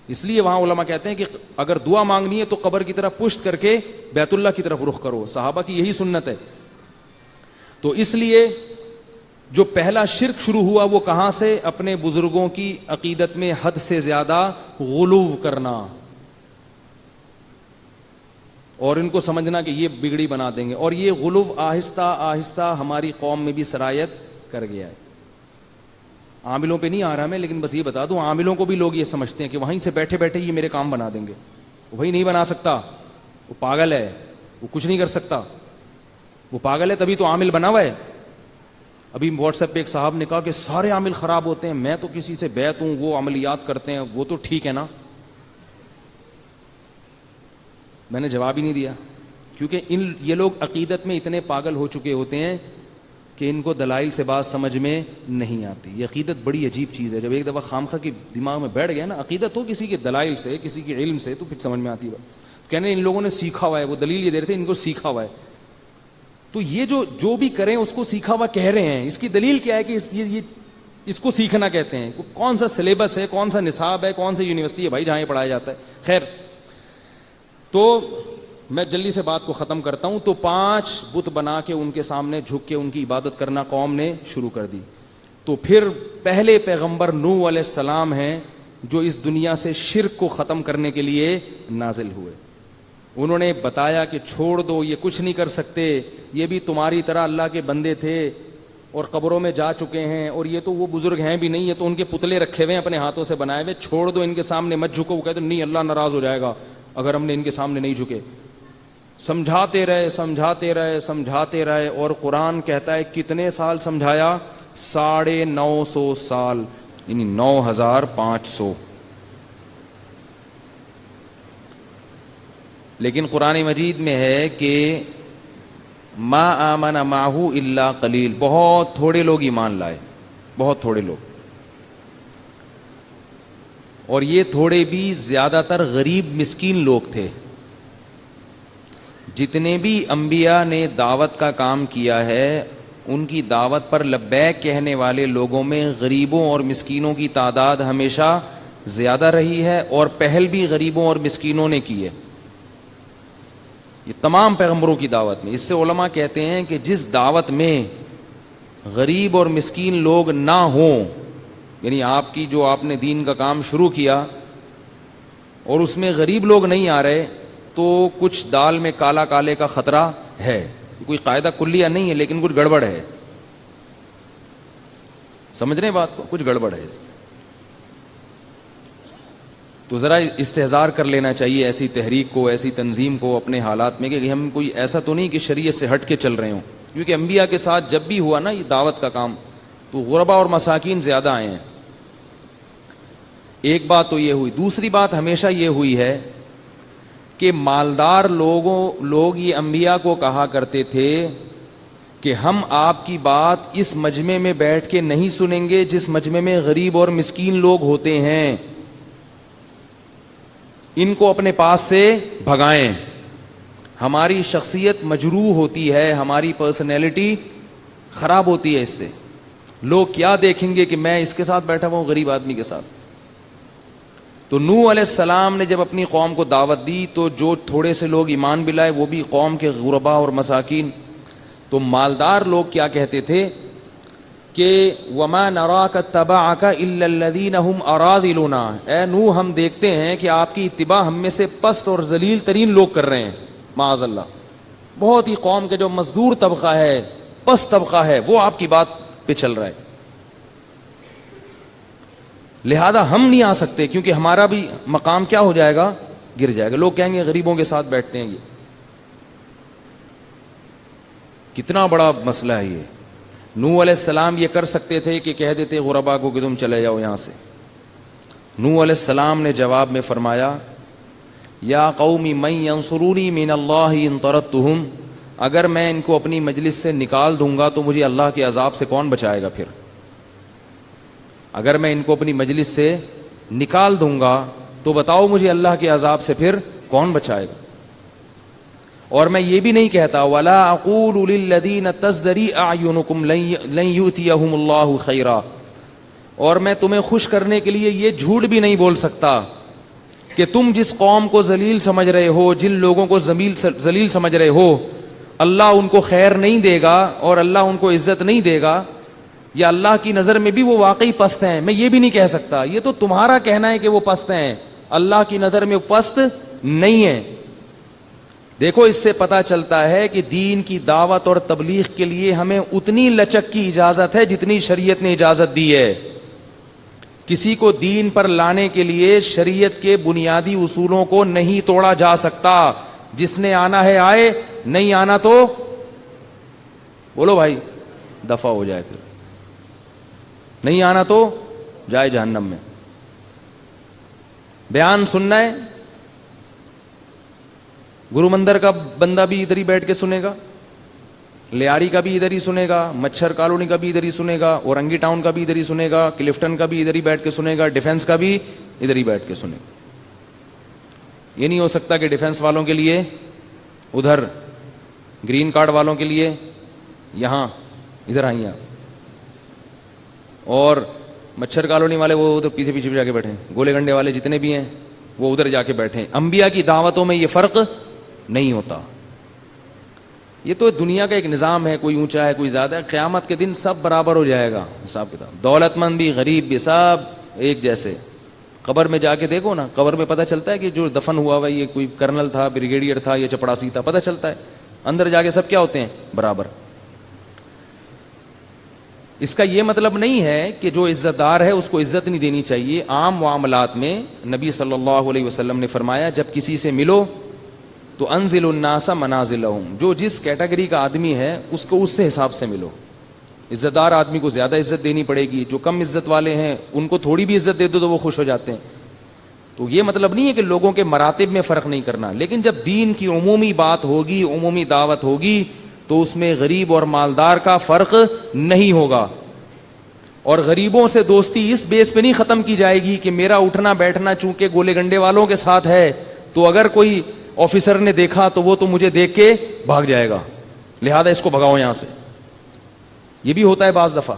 اس لیے وہاں علماء کہتے ہیں کہ اگر دعا مانگنی ہے تو قبر کی طرف پشت کر کے بیت اللہ کی طرف رخ کرو, صحابہ کی یہی سنت ہے. تو اس لیے جو پہلا شرک شروع ہوا وہ کہاں سے؟ اپنے بزرگوں کی عقیدت میں حد سے زیادہ غلو کرنا اور ان کو سمجھنا کہ یہ بگڑی بنا دیں گے، اور یہ غلو آہستہ آہستہ ہماری قوم میں بھی سرایت کر گیا ہے۔ عاملوں پہ نہیں آ رہا میں، لیکن بس یہ بتا دوں عاملوں کو بھی لوگ یہ سمجھتے ہیں کہ وہیں سے بیٹھے بیٹھے یہ میرے کام بنا دیں گے۔ وہی نہیں بنا سکتا، وہ پاگل ہے، وہ کچھ نہیں کر سکتا، وہ پاگل ہے، تبھی تو عامل بنا ہوا ہے۔ ابھی واٹس ایپ پہ ایک صاحب نے کہا کہ سارے عامل خراب ہوتے ہیں، میں تو کسی سے بیعت ہوں، وہ عملیات کرتے ہیں، وہ تو ٹھیک ہے نا۔ میں نے جواب ہی نہیں دیا، کیونکہ یہ لوگ عقیدت میں اتنے پاگل ہو چکے ہوتے ہیں کہ ان کو دلائل سے بات سمجھ میں نہیں آتی۔ یہ عقیدت بڑی عجیب چیز ہے، جب ایک دفعہ خامخواہ کی دماغ میں بیٹھ گیا نا، عقیدت ہو کسی کے دلائل سے، کسی کے علم سے، تو پھر سمجھ میں آتی ہے۔ کہنے ان لوگوں نے سیکھا ہوا ہے، وہ دلیل یہ دے رہے تھے ان کو سیکھا ہوا ہے، تو یہ جو بھی کریں اس کو سیکھا ہوا کہہ رہے ہیں، اس کی دلیل کیا ہے کہ اس کو سیکھنا کہتے ہیں؟ کون سا سلیبس ہے، کون سا نصاب ہے، کون سی یونیورسٹی ہے بھائی جہاں یہ پڑھایا جاتا ہے؟ خیر، تو میں جلدی سے بات کو ختم کرتا ہوں۔ تو 5 بت بنا کے ان کے سامنے جھک کے ان کی عبادت کرنا قوم نے شروع کر دی۔ تو پھر پہلے پیغمبر نوح علیہ السلام ہیں جو اس دنیا سے شرک کو ختم کرنے کے لیے نازل ہوئے۔ انہوں نے بتایا کہ چھوڑ دو، یہ کچھ نہیں کر سکتے، یہ بھی تمہاری طرح اللہ کے بندے تھے اور قبروں میں جا چکے ہیں، اور یہ تو وہ بزرگ ہیں بھی نہیں، یہ تو ان کے پتلے رکھے ہوئے ہیں اپنے ہاتھوں سے بنائے ہوئے، چھوڑ دو، ان کے سامنے مت جھکو۔ وہ کہتے نہیں، اللہ ناراض ہو جائے گا اگر ہم نے ان کے سامنے نہیں جھکے۔ سمجھاتے رہے سمجھاتے رہے سمجھاتے رہے، اور قرآن کہتا ہے کتنے سال سمجھایا؟ 950 سال، یعنی 9500۔ لیکن قرآن مجید میں ہے کہ ما آمن معہ الا قلیل، بہت تھوڑے لوگ ایمان لائے، بہت تھوڑے لوگ، اور یہ تھوڑے بھی زیادہ تر غریب مسکین لوگ تھے۔ جتنے بھی انبیاء نے دعوت کا کام کیا ہے ان کی دعوت پر لبیک کہنے والے لوگوں میں غریبوں اور مسکینوں کی تعداد ہمیشہ زیادہ رہی ہے، اور پہل بھی غریبوں اور مسکینوں نے کی ہے، یہ تمام پیغمبروں کی دعوت میں۔ اس سے علماء کہتے ہیں کہ جس دعوت میں غریب اور مسکین لوگ نہ ہوں، یعنی آپ نے دین کا کام شروع کیا اور اس میں غریب لوگ نہیں آ رہے، تو کچھ دال میں کالا کالے کا خطرہ ہے۔ کوئی قاعدہ کلیہ نہیں ہے، لیکن کچھ گڑبڑ ہے، سمجھ رہے ہیں بات کو؟ کچھ گڑبڑ ہے اس میں، تو ذرا استحضار کر لینا چاہیے ایسی تحریک کو، ایسی تنظیم کو اپنے حالات میں، کہ ہم کوئی ایسا تو نہیں کہ شریعت سے ہٹ کے چل رہے ہوں، کیونکہ انبیاء کے ساتھ جب بھی ہوا نا یہ دعوت کا کام، تو غربا اور مساکین زیادہ آئے ہیں۔ ایک بات تو یہ ہوئی، دوسری بات ہمیشہ یہ ہوئی ہے کہ مالدار لوگ یہ انبیاء کو کہا کرتے تھے کہ ہم آپ کی بات اس مجمع میں بیٹھ کے نہیں سنیں گے جس مجمع میں غریب اور مسکین لوگ ہوتے ہیں، ان کو اپنے پاس سے بھگائیں، ہماری شخصیت مجروح ہوتی ہے، ہماری پرسنالٹی خراب ہوتی ہے، اس سے لوگ کیا دیکھیں گے کہ میں اس کے ساتھ بیٹھا ہوا ہوں غریب آدمی کے ساتھ۔ تو نوح علیہ السلام نے جب اپنی قوم کو دعوت دی تو جو تھوڑے سے لوگ ایمان بھی لائے وہ بھی قوم کے غربا اور مساکین۔ تو مالدار لوگ کیا کہتے تھے کہ وَمَا نَرَاكَ اتَّبَعَكَ إِلَّا الَّذِينَ هُمْ أَرَاذِلُنَا، اے نوح ہم دیکھتے ہیں کہ آپ کی اتباع ہم میں سے پست اور ذلیل ترین لوگ کر رہے ہیں، معاذ اللہ، بہت ہی قوم کے جو مزدور طبقہ ہے، پست طبقہ ہے، وہ آپ کی بات پہ چل رہا ہے، لہذا ہم نہیں آ سکتے کیونکہ ہمارا بھی مقام کیا ہو جائے گا؟ گر جائے گا، لوگ کہیں گے غریبوں کے ساتھ بیٹھتے ہیں۔ یہ کتنا بڑا مسئلہ ہے یہ۔ نوح علیہ السلام یہ کر سکتے تھے کہ کہہ دیتے غربا کو کہ تم چلے جاؤ یہاں سے۔ نوح علیہ السلام نے جواب میں فرمایا یا قوم من ینصرونی من اللہ ان طردتہم، اگر میں ان کو اپنی مجلس سے نکال دوں گا تو مجھے اللہ کے عذاب سے کون بچائے گا؟ پھر اگر میں ان کو اپنی مجلس سے نکال دوں گا تو بتاؤ مجھے اللہ کے عذاب سے پھر کون بچائے گا؟ اور میں یہ بھی نہیں کہتا وَلَا أَقُولُ لِلَّذِينَ تَزْدَرِي أَعْيُنُكُمْ لَن يُؤْتِيَهُمُ اللَّهُ خَيْرًا، اور میں تمہیں خوش کرنے کے لیے یہ جھوٹ بھی نہیں بول سکتا کہ تم جس قوم کو ذلیل سمجھ رہے ہو، جن لوگوں کو ذلیل سمجھ رہے ہو، اللہ ان کو خیر نہیں دے گا اور اللہ ان کو عزت نہیں دے گا، یا اللہ کی نظر میں بھی وہ واقعی پست ہیں؟ میں یہ بھی نہیں کہہ سکتا، یہ تو تمہارا کہنا ہے کہ وہ پست ہیں، اللہ کی نظر میں وہ پست نہیں ہیں۔ دیکھو اس سے پتہ چلتا ہے کہ دین کی دعوت اور تبلیغ کے لیے ہمیں اتنی لچک کی اجازت ہے جتنی شریعت نے اجازت دی ہے۔ کسی کو دین پر لانے کے لیے شریعت کے بنیادی اصولوں کو نہیں توڑا جا سکتا۔ جس نے آنا ہے آئے، نہیں آنا تو بولو بھائی دفع ہو جائے، پھر نہیں آنا تو جائے جہنم میں۔ بیان سننا ہے، گرو مندر کا بندہ بھی ادھر ہی بیٹھ کے سنے گا، لیاری کا بھی ادھر ہی سنے گا، مچھر کالونی کا بھی ادھر ہی سنے گا، اورنگی ٹاؤن کا بھی ادھر ہی سنے گا، کلفٹن کا بھی ادھر ہی بیٹھ کے سنے گا، ڈیفنس کا بھی ادھر ہی بیٹھ کے سنے گا۔ یہ نہیں ہو سکتا کہ ڈیفنس والوں کے لیے ادھر، گرین کارڈ والوں کے لیے یہاں، ادھر آئیے آپ، اور مچھر کالونی والے وہ ادھر پیچھے پیچھے جا کے بیٹھے، گولے گنڈے والے جتنے بھی ہیں وہ ادھر جا کے بیٹھے۔ انبیاء کی دعوتوں میں یہ فرق نہیں ہوتا۔ یہ تو دنیا کا ایک نظام ہے، کوئی اونچا ہے کوئی زیادہ ہے، قیامت کے دن سب برابر ہو جائے گا حساب کتاب، دولت مند بھی غریب بھی سب ایک جیسے۔ قبر میں جا کے دیکھو نا، قبر میں پتہ چلتا ہے کہ جو دفن ہوا ہوا یہ کوئی کرنل تھا، بریگیڈیئر تھا یا چپڑاسی تھا، پتہ چلتا ہے۔ اندر جا کے سب کیا ہوتے ہیں؟ برابر۔ اس کا یہ مطلب نہیں ہے کہ جو عزت دار ہے اس کو عزت نہیں دینی چاہیے۔ عام معاملات میں نبی صلی اللہ علیہ وسلم نے فرمایا جب کسی سے ملو تو انزل الناس منازلہم، جو جس کیٹیگری کا آدمی ہے اس کو اس سے حساب سے ملو۔ عزت دار آدمی کو زیادہ عزت دینی پڑے گی، جو کم عزت والے ہیں ان کو تھوڑی بھی عزت دے دو تو وہ خوش ہو جاتے ہیں۔ تو یہ مطلب نہیں ہے کہ لوگوں کے مراتب میں فرق نہیں کرنا، لیکن جب دین کی عمومی بات ہوگی، عمومی دعوت ہوگی تو اس میں غریب اور مالدار کا فرق نہیں ہوگا۔ اور غریبوں سے دوستی اس بیس پہ نہیں ختم کی جائے گی کہ میرا اٹھنا بیٹھنا چونکہ گولے گنڈے والوں کے ساتھ ہے تو اگر کوئی آفیسر نے دیکھا تو وہ تو مجھے دیکھ کے بھاگ جائے گا، لہذا اس کو بھگاؤ یہاں سے۔ یہ بھی ہوتا ہے بعض دفعہ،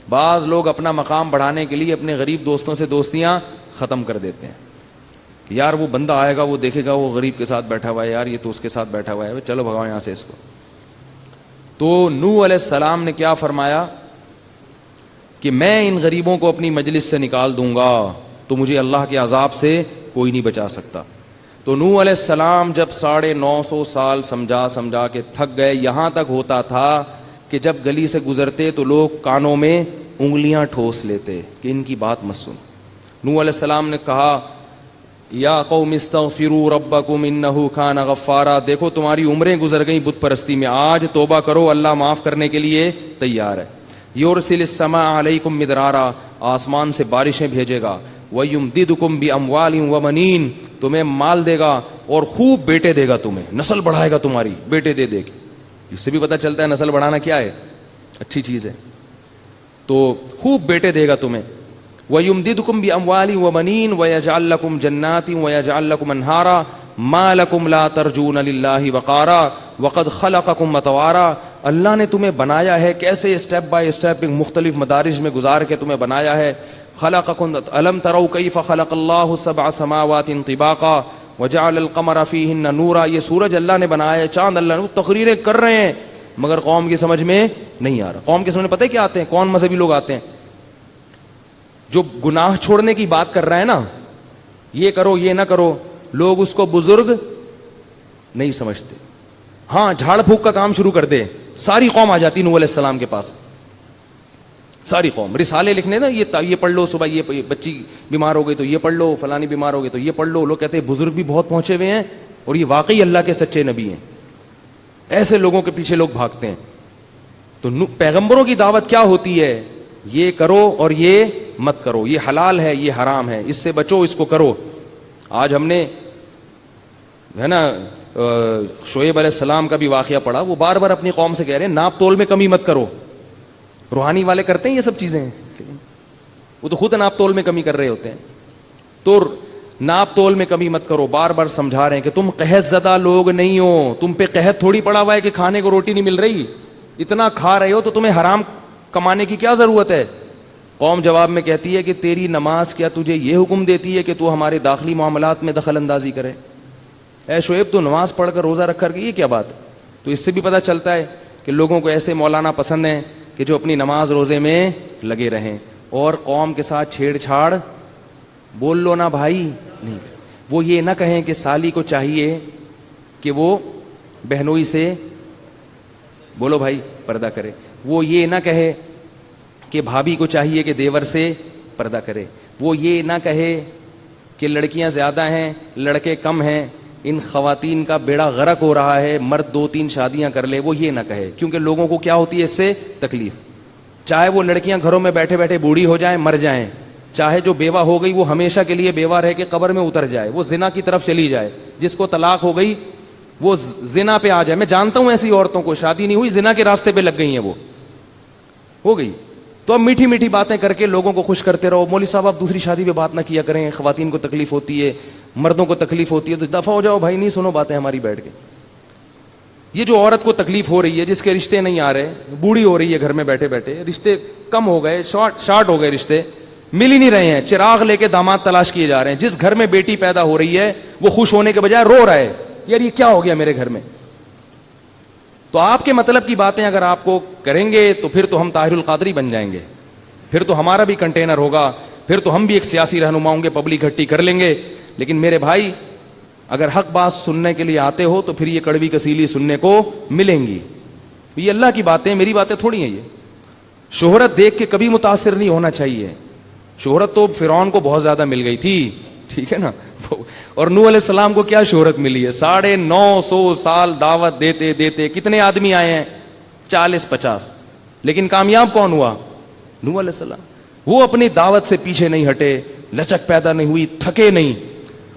بعض لوگ اپنا مقام بڑھانے کے لیے اپنے غریب دوستوں سے دوستیاں ختم کر دیتے ہیں کہ یار وہ بندہ آئے گا وہ دیکھے گا وہ غریب کے ساتھ بیٹھا ہوا ہے، یار یہ تو اس کے ساتھ بیٹھا ہوا ہے، چلو بھگاؤ یہاں سے اس کو۔ تو نوح علیہ السلام نے کیا فرمایا کہ میں ان غریبوں کو اپنی مجلس سے نکال دوں گا تو مجھے اللہ کے عذاب سے کوئی نہیں بچا سکتا۔ تو نوح علیہ السلام جب 950 سال سمجھا کے تھک گئے، یہاں تک ہوتا تھا کہ جب گلی سے گزرتے تو لوگ کانوں میں انگلیاں ٹھوس لیتے کہ ان کی بات مت سن۔ نوح علیہ السلام نے کہا یا قوم استغفروا ربکم انہ کان غفارا، دیکھو تمہاری عمریں گزر گئیں بت پرستی میں، آج توبہ کرو، اللہ معاف کرنے کے لیے تیار ہے۔ یرسل السماء علیکم مدرارا، آسمان سے بارشیں بھیجے گا، وَيُمْدِدُكُمْ بِأَمْوَالٍ وَبَنِينَ، تمہیں مال دے گا اور خوب بیٹے دے گا، تمہیں نسل بڑھائے گا تمہاری، بیٹے دے دے کے۔ اس سے بھی پتہ چلتا ہے نسل بڑھانا کیا ہے، اچھی چیز ہے۔ تو خوب بیٹے دے گا تمہیں۔ وَيُمْدِدُكُمْ بِأَمْوَالٍ وَبَنِينَ وَيَجْعَلْ لَكُمْ جَنَّاتٍ وَيَجْعَلْ لَكُمْ أَنْهَارًا مَا لَكُمْ لَا تَرْجُونَ لِلَّهِ وَقَارًا وَقَدْ خَلَقَكُمْ أَطْوَارًا، اللہ نے تمہیں بنایا ہے کیسے، اسٹیپ بائی اسٹیپ مختلف مدارج میں گزار کے تمہیں بنایا ہے۔ خلقکم الم تروا کیف خلق اللہ سبع سماوات طباقا وجعل القمر فیہن نورا، یہ سورج اللہ نے بنایا ہے، چاند اللہ نے، تقریریں کر رہے ہیں مگر قوم کی سمجھ میں نہیں آ رہا۔ قوم کی سمجھ میں پتہ ہے کیا آتے ہیں، کون مذہبی لوگ آتے ہیں، جو گناہ چھوڑنے کی بات کر رہا ہے نا، یہ کرو یہ نہ کرو، لوگ اس کو بزرگ نہیں سمجھتے۔ ہاں جھاڑ پھونک کا کام شروع کر دے، ساری قوم آ جاتی نوح علیہ السلام کے پاس، ساری قوم رسالے لکھنے نا، یہ پڑھ لو، صبح یہ بچی بیمار ہو گئی تو یہ پڑھ لو، فلانی بیمار ہو گئی تو یہ پڑھ لو۔ لوگ کہتے ہیں بزرگ بھی بہت پہنچے ہوئے ہیں اور یہ واقعی اللہ کے سچے نبی ہیں، ایسے لوگوں کے پیچھے لوگ بھاگتے ہیں۔ تو پیغمبروں کی دعوت کیا ہوتی ہے، یہ کرو اور یہ مت کرو، یہ حلال ہے یہ حرام ہے، اس سے بچو اس کو کرو۔ آج ہم نے ہے نا شعیب علیہ السلام کا بھی واقعہ پڑھا، وہ بار بار اپنی قوم سے کہہ رہے ہیں ناپ تول میں کمی مت کرو۔ روحانی والے کرتے ہیں یہ سب چیزیں، وہ تو خود ناپ تول میں کمی کر رہے ہوتے ہیں۔ تو ناپ تول میں کمی مت کرو، بار بار سمجھا رہے ہیں کہ تم قحط زدہ لوگ نہیں ہو، تم پہ قحط تھوڑی پڑا ہوا ہے کہ کھانے کو روٹی نہیں مل رہی، اتنا کھا رہے ہو تو تمہیں حرام کمانے کی کیا ضرورت ہے۔ قوم جواب میں کہتی ہے کہ تیری نماز کیا تجھے یہ حکم دیتی ہے کہ تو ہمارے داخلی معاملات میں دخل اندازی کرے؟ اے شعیب تو نماز پڑھ کر روزہ رکھ کر کے یہ کیا بات ہے؟ تو اس سے بھی پتہ چلتا ہے کہ لوگوں کو ایسے مولانا پسند ہیں کہ جو اپنی نماز روزے میں لگے رہیں اور قوم کے ساتھ چھیڑ چھاڑ بول لو نا بھائی نہیں. وہ یہ نہ کہیں کہ سالی کو چاہیے کہ وہ بہنوئی سے بولو بھائی پردہ کرے. وہ یہ نہ کہے کہ بھابھی کو چاہیے کہ دیور سے پردہ کرے. وہ یہ نہ کہے کہ لڑکیاں زیادہ ہیں لڑکے کم ہیں, ان خواتین کا بیڑا غرق ہو رہا ہے, مرد 2-3 شادیاں کر لے. وہ یہ نہ کہے, کیونکہ لوگوں کو کیا ہوتی ہے اس سے تکلیف. چاہے وہ لڑکیاں گھروں میں بیٹھے بیٹھے بوڑھی ہو جائیں مر جائیں, چاہے جو بیوہ ہو گئی وہ ہمیشہ کے لیے بیوہ رہ کے قبر میں اتر جائے, وہ زنا کی طرف چلی جائے, جس کو طلاق ہو گئی وہ زنا پہ آ جائے. میں جانتا ہوں ایسی عورتوں کو, شادی نہیں ہوئی زنا کے راستے پہ لگ گئی ہیں, وہ ہو گئی. تو اب میٹھی میٹھی باتیں کر کے لوگوں کو خوش کرتے رہو. مولوی صاحب آپ دوسری شادی پہ بات نہ کیا کریں, خواتین کو تکلیف ہوتی ہے, مردوں کو تکلیف ہوتی ہے, تو دفعہ ہو جاؤ بھائی, نہیں سنو باتیں ہماری بیٹھ کے. یہ جو عورت کو تکلیف ہو رہی ہے, جس کے رشتے نہیں آ رہے, بوڑھی ہو رہی ہے گھر میں بیٹھے بیٹھے, رشتے کم ہو گئے, شارٹ ہو گئے, رشتے مل ہی نہیں رہے ہیں, چراغ لے کے داماد تلاش کیے جا رہے ہیں. جس گھر میں بیٹی پیدا ہو رہی ہے وہ خوش ہونے کے بجائے رو رہا ہے, یار یہ کیا ہو گیا میرے گھر میں. تو آپ کے مطلب کی باتیں اگر آپ کو کریں گے تو پھر تو ہم طاہر القادری بن جائیں گے, پھر تو ہمارا بھی کنٹینر ہوگا, پھر تو ہم بھی ایک سیاسی رہنما ہوں گے, پبلک اکٹھی کر لیں گے. لیکن میرے بھائی اگر حق بات سننے کے لیے آتے ہو تو پھر یہ کڑوی کسیلی سننے کو ملیں گی. یہ اللہ کی باتیں, میری باتیں تھوڑی ہیں. یہ شہرت دیکھ کے کبھی متاثر نہیں ہونا چاہیے. شہرت تو فرعون کو بہت زیادہ مل گئی تھی, ٹھیک ہے نا, اور نوح علیہ السلام کو کیا شہرت ملی ہے, 950 سال دعوت دیتے دیتے کتنے آدمی آئے ہیں, 40-50, لیکن کامیاب کون ہوا, نوح علیہ السلام. وہ اپنی دعوت سے پیچھے نہیں ہٹے, لچک پیدا نہیں ہوئی, تھکے نہیں,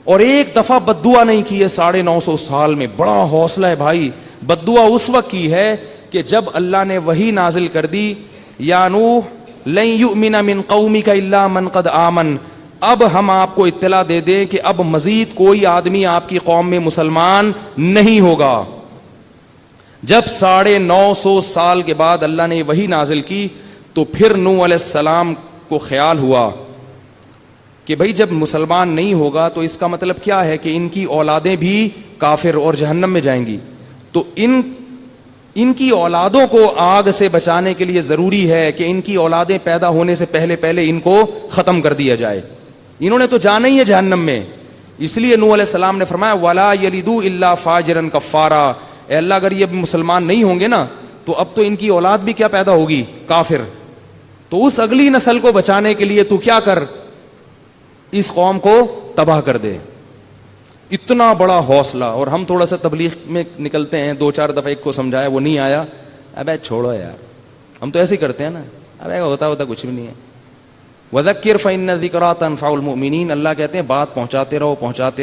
اور ایک دفعہ بددعا نہیں کی ہے 950 سال میں. بڑا حوصلہ ہے بھائی. بددعا اس وقت کی ہے کہ جب اللہ نے وحی نازل کر دی, یا نوح لن یؤمن من قومک الا من قد آمن, اب ہم آپ کو اطلاع دے دیں کہ اب مزید کوئی آدمی آپ کی قوم میں مسلمان نہیں ہوگا. جب 950 سال کے بعد اللہ نے وحی نازل کی تو پھر نوح علیہ السلام کو خیال ہوا کہ بھئی جب مسلمان نہیں ہوگا تو اس کا مطلب کیا ہے کہ ان کی اولادیں بھی کافر اور جہنم میں جائیں گی. تو ان کی اولادوں کو آگ سے بچانے کے لیے ضروری ہے کہ ان کی اولادیں پیدا ہونے سے پہلے ان کو ختم کر دیا جائے. انہوں نے تو جانا ہی ہے جہنم میں. اس لیے نوح علیہ السلام نے فرمایا وَلَا يَلِدُوا إِلَّا فَاجِرًا كَفَّارًا, اے اللہ اگر یہ مسلمان نہیں ہوں گے نا تو اب تو ان کی اولاد بھی کیا پیدا ہوگی, کافر. تو اس اگلی نسل کو بچانے کے لیے تو کیا کر, اس قوم کو تباہ کر دے. اتنا بڑا حوصلہ. اور ہم تھوڑا سا تبلیغ میں نکلتے ہیں, 2-4 دفعہ ایک کو سمجھایا وہ نہیں آیا, ابے چھوڑو یار, ہم تو ایسے ہی کرتے ہیں نا, ارے ہوتا کچھ بھی نہیں ہے. وَذَكِّرْ فَإِنَّ الذِّكْرَىٰ تَنفَعُ الْمُؤْمِنِينَ, اللہ کہتے ہیں بات پہنچاتے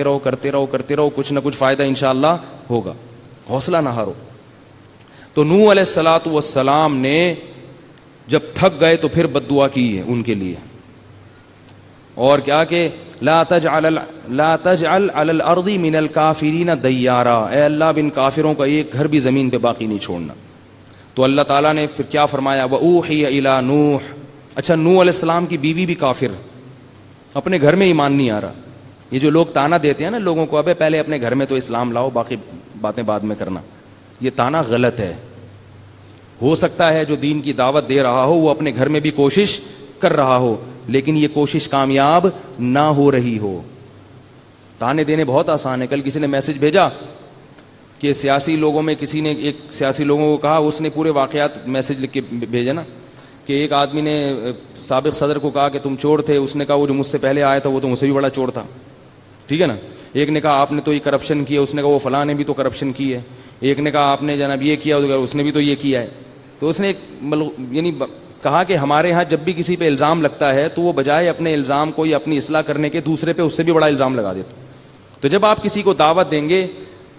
رہو, کرتے رہو, کچھ نہ کچھ فائدہ انشاءاللہ ہوگا. حوصلہ نہ ہارو. تو نوح علیہ السلام نے جب تھک گئے تو پھر بددعا کی ہے ان کے لیے, اور کیا کہ لا تجعل علی الارض من الکافرین دیارا, اے اللہ بن کافروں کا ایک گھر بھی زمین پہ باقی نہیں چھوڑنا. تو اللہ تعالیٰ نے پھر کیا فرمایا, وَأُوحِيَ إِلَىٰ نوح. اچھا, نوح علیہ السلام کی بیوی بھی کافر, اپنے گھر میں ایمان نہیں آ رہا. یہ جو لوگ تانا دیتے ہیں نا لوگوں کو, ابے پہلے اپنے گھر میں تو اسلام لاؤ, باقی باتیں بعد میں کرنا, یہ تانا غلط ہے. ہو سکتا ہے جو دین کی دعوت دے رہا ہو وہ اپنے گھر میں بھی کوشش کر رہا ہو, لیکن یہ کوشش کامیاب نہ ہو رہی ہو. تانے دینے بہت آسان ہے. کل کسی نے میسج بھیجا کہ سیاسی لوگوں میں کسی نے, ایک سیاسی لوگوں کو کہا, اس نے پورے واقعات میسج لکھ کے بھیجا نا, کہ ایک آدمی نے سابق صدر کو کہا کہ تم چور تھے, اس نے کہا وہ جو مجھ سے پہلے آیا تھا وہ تو مجھ سے بھی بڑا چور تھا, ٹھیک ہے نا. ایک نے کہا آپ نے تو یہ کرپشن کیا, اس نے کہا وہ فلاں نے بھی تو کرپشن کی ہے. ایک نے کہا آپ نے جناب یہ کیا, اس نے بھی تو یہ کیا ہے. تو اس نے یعنی کہا کہ ہمارے ہاں جب بھی کسی پہ الزام لگتا ہے تو وہ بجائے اپنے الزام کو یا اپنی اصلاح کرنے کے دوسرے پہ اس سے بھی بڑا الزام لگا دیتا. تو جب آپ کسی کو دعوت دیں گے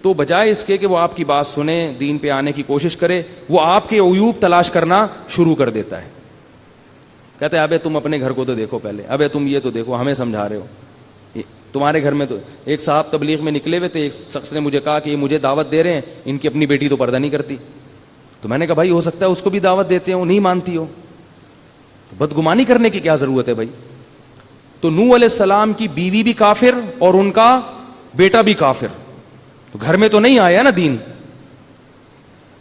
تو بجائے اس کے کہ وہ آپ کی بات سنے, دین پہ آنے کی کوشش کرے, وہ آپ کے عیوب تلاش کرنا شروع کر دیتا ہے. کہتے ہیں ابے تم اپنے گھر کو تو دیکھو پہلے, ابے تم یہ تو دیکھو, ہمیں سمجھا رہے ہو, تمہارے گھر میں تو. ایک صاحب تبلیغ میں نکلے ہوئے تھے, ایک شخص نے مجھے کہا کہ یہ مجھے دعوت دے رہے ہیں, ان کی اپنی بیٹی تو پردہ نہیں کرتی. تو میں نے کہا بھائی ہو سکتا ہے اس کو بھی دعوت دیتے ہو, نہیں مانتی ہو, تو بدگمانی کرنے کی کیا ضرورت ہے بھائی. تو نوح علیہ السلام کی بیوی بھی کافر اور ان کا بیٹا بھی کافر, تو گھر میں تو نہیں آیا نا دین.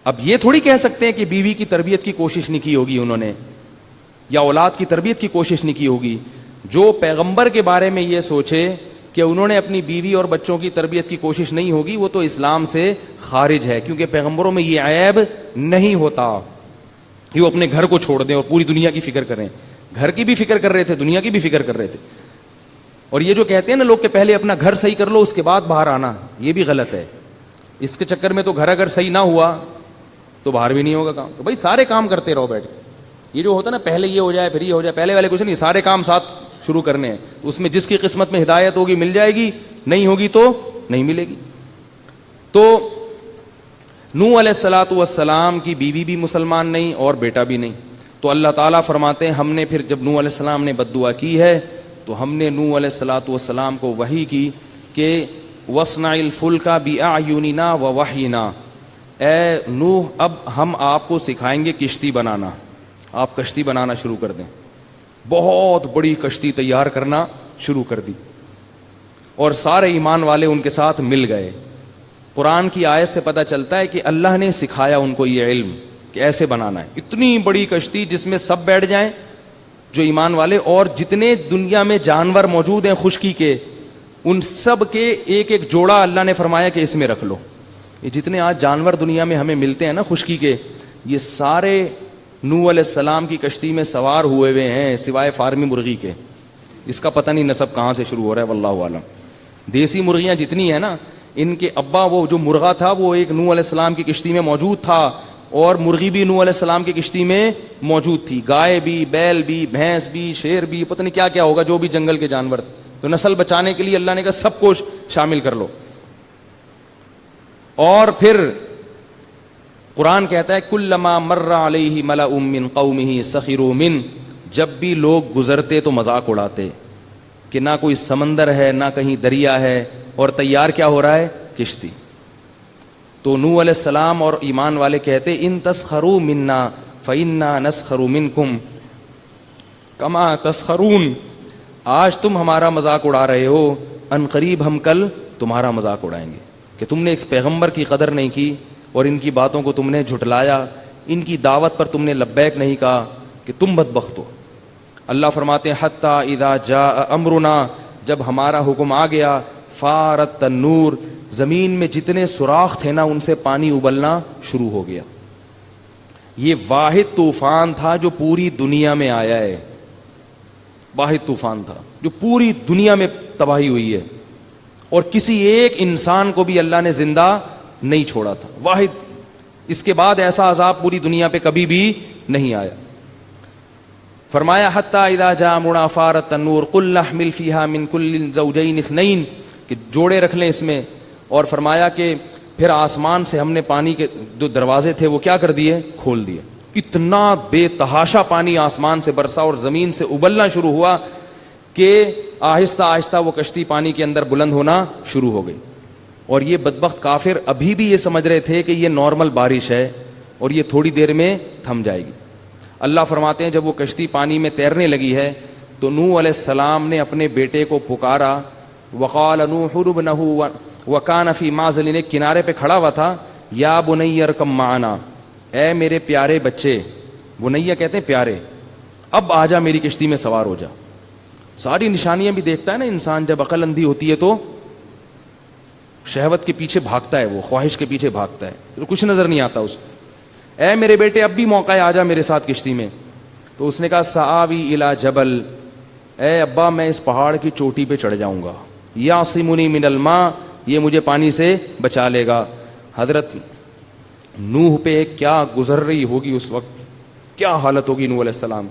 اب یہ تھوڑی کہہ سکتے ہیں کہ بیوی کی تربیت کی کوشش نہیں کی ہوگی انہوں نے, یا اولاد کی تربیت کی کوشش نہیں کی ہوگی. جو پیغمبر کے بارے میں یہ سوچے کہ انہوں نے اپنی بیوی اور بچوں کی تربیت کی کوشش نہیں ہوگی, وہ تو اسلام سے خارج ہے, کیونکہ پیغمبروں میں یہ عیب نہیں ہوتا کہ وہ اپنے گھر کو چھوڑ دیں اور پوری دنیا کی فکر کریں. گھر کی بھی فکر کر رہے تھے, دنیا کی بھی فکر کر رہے تھے. اور یہ جو کہتے ہیں نا لوگ کہ پہلے اپنا گھر صحیح کر لو اس کے بعد باہر آنا, یہ بھی غلط ہے. اس کے چکر میں تو گھر اگر صحیح نہ ہوا تو باہر بھی نہیں ہوگا کام. تو بھائی سارے کام کرتے رہو بیٹھ کے. یہ جو ہوتا ہے نا پہلے یہ ہو جائے پھر یہ ہو جائے, پہلے والے کچھ نہیں, سارے کام ساتھ شروع کرنے ہیں. اس میں جس کی قسمت میں ہدایت ہوگی مل جائے گی, نہیں ہوگی تو نہیں ملے گی. تو نوح علیہ الصلوۃ والسلام کی بیوی بھی مسلمان نہیں اور بیٹا بھی نہیں. تو اللہ تعالیٰ فرماتے ہیں ہم نے پھر جب نوح علیہ السلام نے بد دعا کی ہے تو ہم نے نوح علیہ الصلوۃ والسلام کو وحی کی کہ وَاصْنَعِ الْفُلْكَ بِأَعْيُنِنَا وَوَحْيِنَا, اے نوح اب ہم آپ کو سکھائیں گے کشتی بنانا. آپ کشتی بنانا شروع کر دیں. بہت بڑی کشتی تیار کرنا شروع کر دی اور سارے ایمان والے ان کے ساتھ مل گئے. قرآن کی آیت سے پتہ چلتا ہے کہ اللہ نے سکھایا ان کو یہ علم کہ ایسے بنانا ہے. اتنی بڑی کشتی جس میں سب بیٹھ جائیں جو ایمان والے, اور جتنے دنیا میں جانور موجود ہیں خشکی کے ان سب کے ایک ایک جوڑا اللہ نے فرمایا کہ اس میں رکھ لو. یہ جتنے آج جانور دنیا میں ہمیں ملتے ہیں نا خشکی کے, یہ سارے نوح علیہ السلام کی کشتی میں سوار ہوئے ہوئے ہیں سوائے فارمی مرغی کے. اس کا پتہ نہیں نسب کہاں سے شروع ہو رہا ہے واللہ عالم. دیسی مرغیاں جتنی ہیں نا ان کے ابا وہ جو مرغا تھا وہ ایک نوح علیہ السلام کی کشتی میں موجود تھا, اور مرغی بھی نوح علیہ السلام کی کشتی میں موجود تھی. گائے بھی, بیل بھی, بھینس بھی, شیر بھی, پتہ نہیں کیا کیا ہوگا جو بھی جنگل کے جانور تھے. تو نسل بچانے کے لیے اللہ نے کہا سب کو شامل کر لو. اور پھر قرآن کہتا ہے کلما مر علیہ ملأ من قومہ سخروا منہ, جب بھی لوگ گزرتے تو مذاق اڑاتے کہ نہ کوئی سمندر ہے نہ کہیں دریا ہے, اور تیار کیا ہو رہا ہے کشتی. تو نوح علیہ السلام اور ایمان والے کہتے ان تسخروا منا فإنا نسخر منکم کما تسخرون, آج تم ہمارا مذاق اڑا رہے ہو, ان قریب ہم کل تمہارا مذاق اڑائیں گے کہ تم نے ایک پیغمبر کی قدر نہیں کی اور ان کی باتوں کو تم نے جھٹلایا, ان کی دعوت پر تم نے لبیک نہیں کہا کہ تم بدبخت ہو. اللہ فرماتے ہیں حتیٰ اذا جاء امرنا, جب ہمارا حکم آ گیا, فارت التنور, زمین میں جتنے سوراخ تھے نا ان سے پانی ابلنا شروع ہو گیا. یہ واحد طوفان تھا جو پوری دنیا میں آیا ہے, واحد طوفان تھا جو پوری دنیا میں تباہی ہوئی ہے, اور کسی ایک انسان کو بھی اللہ نے زندہ نہیں چھوڑا تھا, واحد. اس کے بعد ایسا عذاب پوری دنیا پہ کبھی بھی نہیں آیا. فرمایا حتیٰ اذا جاء امرنا فارت النور قل نحمل فیہا من کل زوجین اثنین, کہ جوڑے رکھ لیں اس میں. اور فرمایا کہ پھر آسمان سے ہم نے پانی کے جو دروازے تھے وہ کیا کر دیے, کھول دیے. اتنا بے تحاشا پانی آسمان سے برسا اور زمین سے ابلنا شروع ہوا کہ آہستہ آہستہ وہ کشتی پانی کے اندر بلند ہونا شروع ہو گئی. اور یہ بدبخت کافر ابھی بھی یہ سمجھ رہے تھے کہ یہ نارمل بارش ہے اور یہ تھوڑی دیر میں تھم جائے گی. اللہ فرماتے ہیں جب وہ کشتی پانی میں تیرنے لگی ہے تو نوح علیہ السلام نے اپنے بیٹے کو پکارا. وقال نوح ابنہ وکان فی معزل, ایک کنارے پہ کھڑا ہوا تھا, یا بنی ارکب معنا, اے میرے پیارے بچے, بنیا کہتے ہیں پیارے, اب آ جا میری کشتی میں سوار ہو جا. ساری نشانیاں بھی دیکھتا ہے نا انسان, جب عقل اندھی ہوتی ہے تو شہوت کے پیچھے بھاگتا ہے, وہ خواہش کے پیچھے بھاگتا ہے, کچھ نظر نہیں آتا اس. اے میرے بیٹے اب بھی موقع ہے, آ جا میرے ساتھ کشتی میں. تو اس نے کہا سآوی الی جبل, اے ابا میں اس پہاڑ کی چوٹی پہ چڑھ جاؤں گا, یعصمنی من الماء, یہ مجھے پانی سے بچا لے گا. حضرت نوح پہ کیا گزر رہی ہوگی اس وقت, کیا حالت ہوگی نوح علیہ السلام.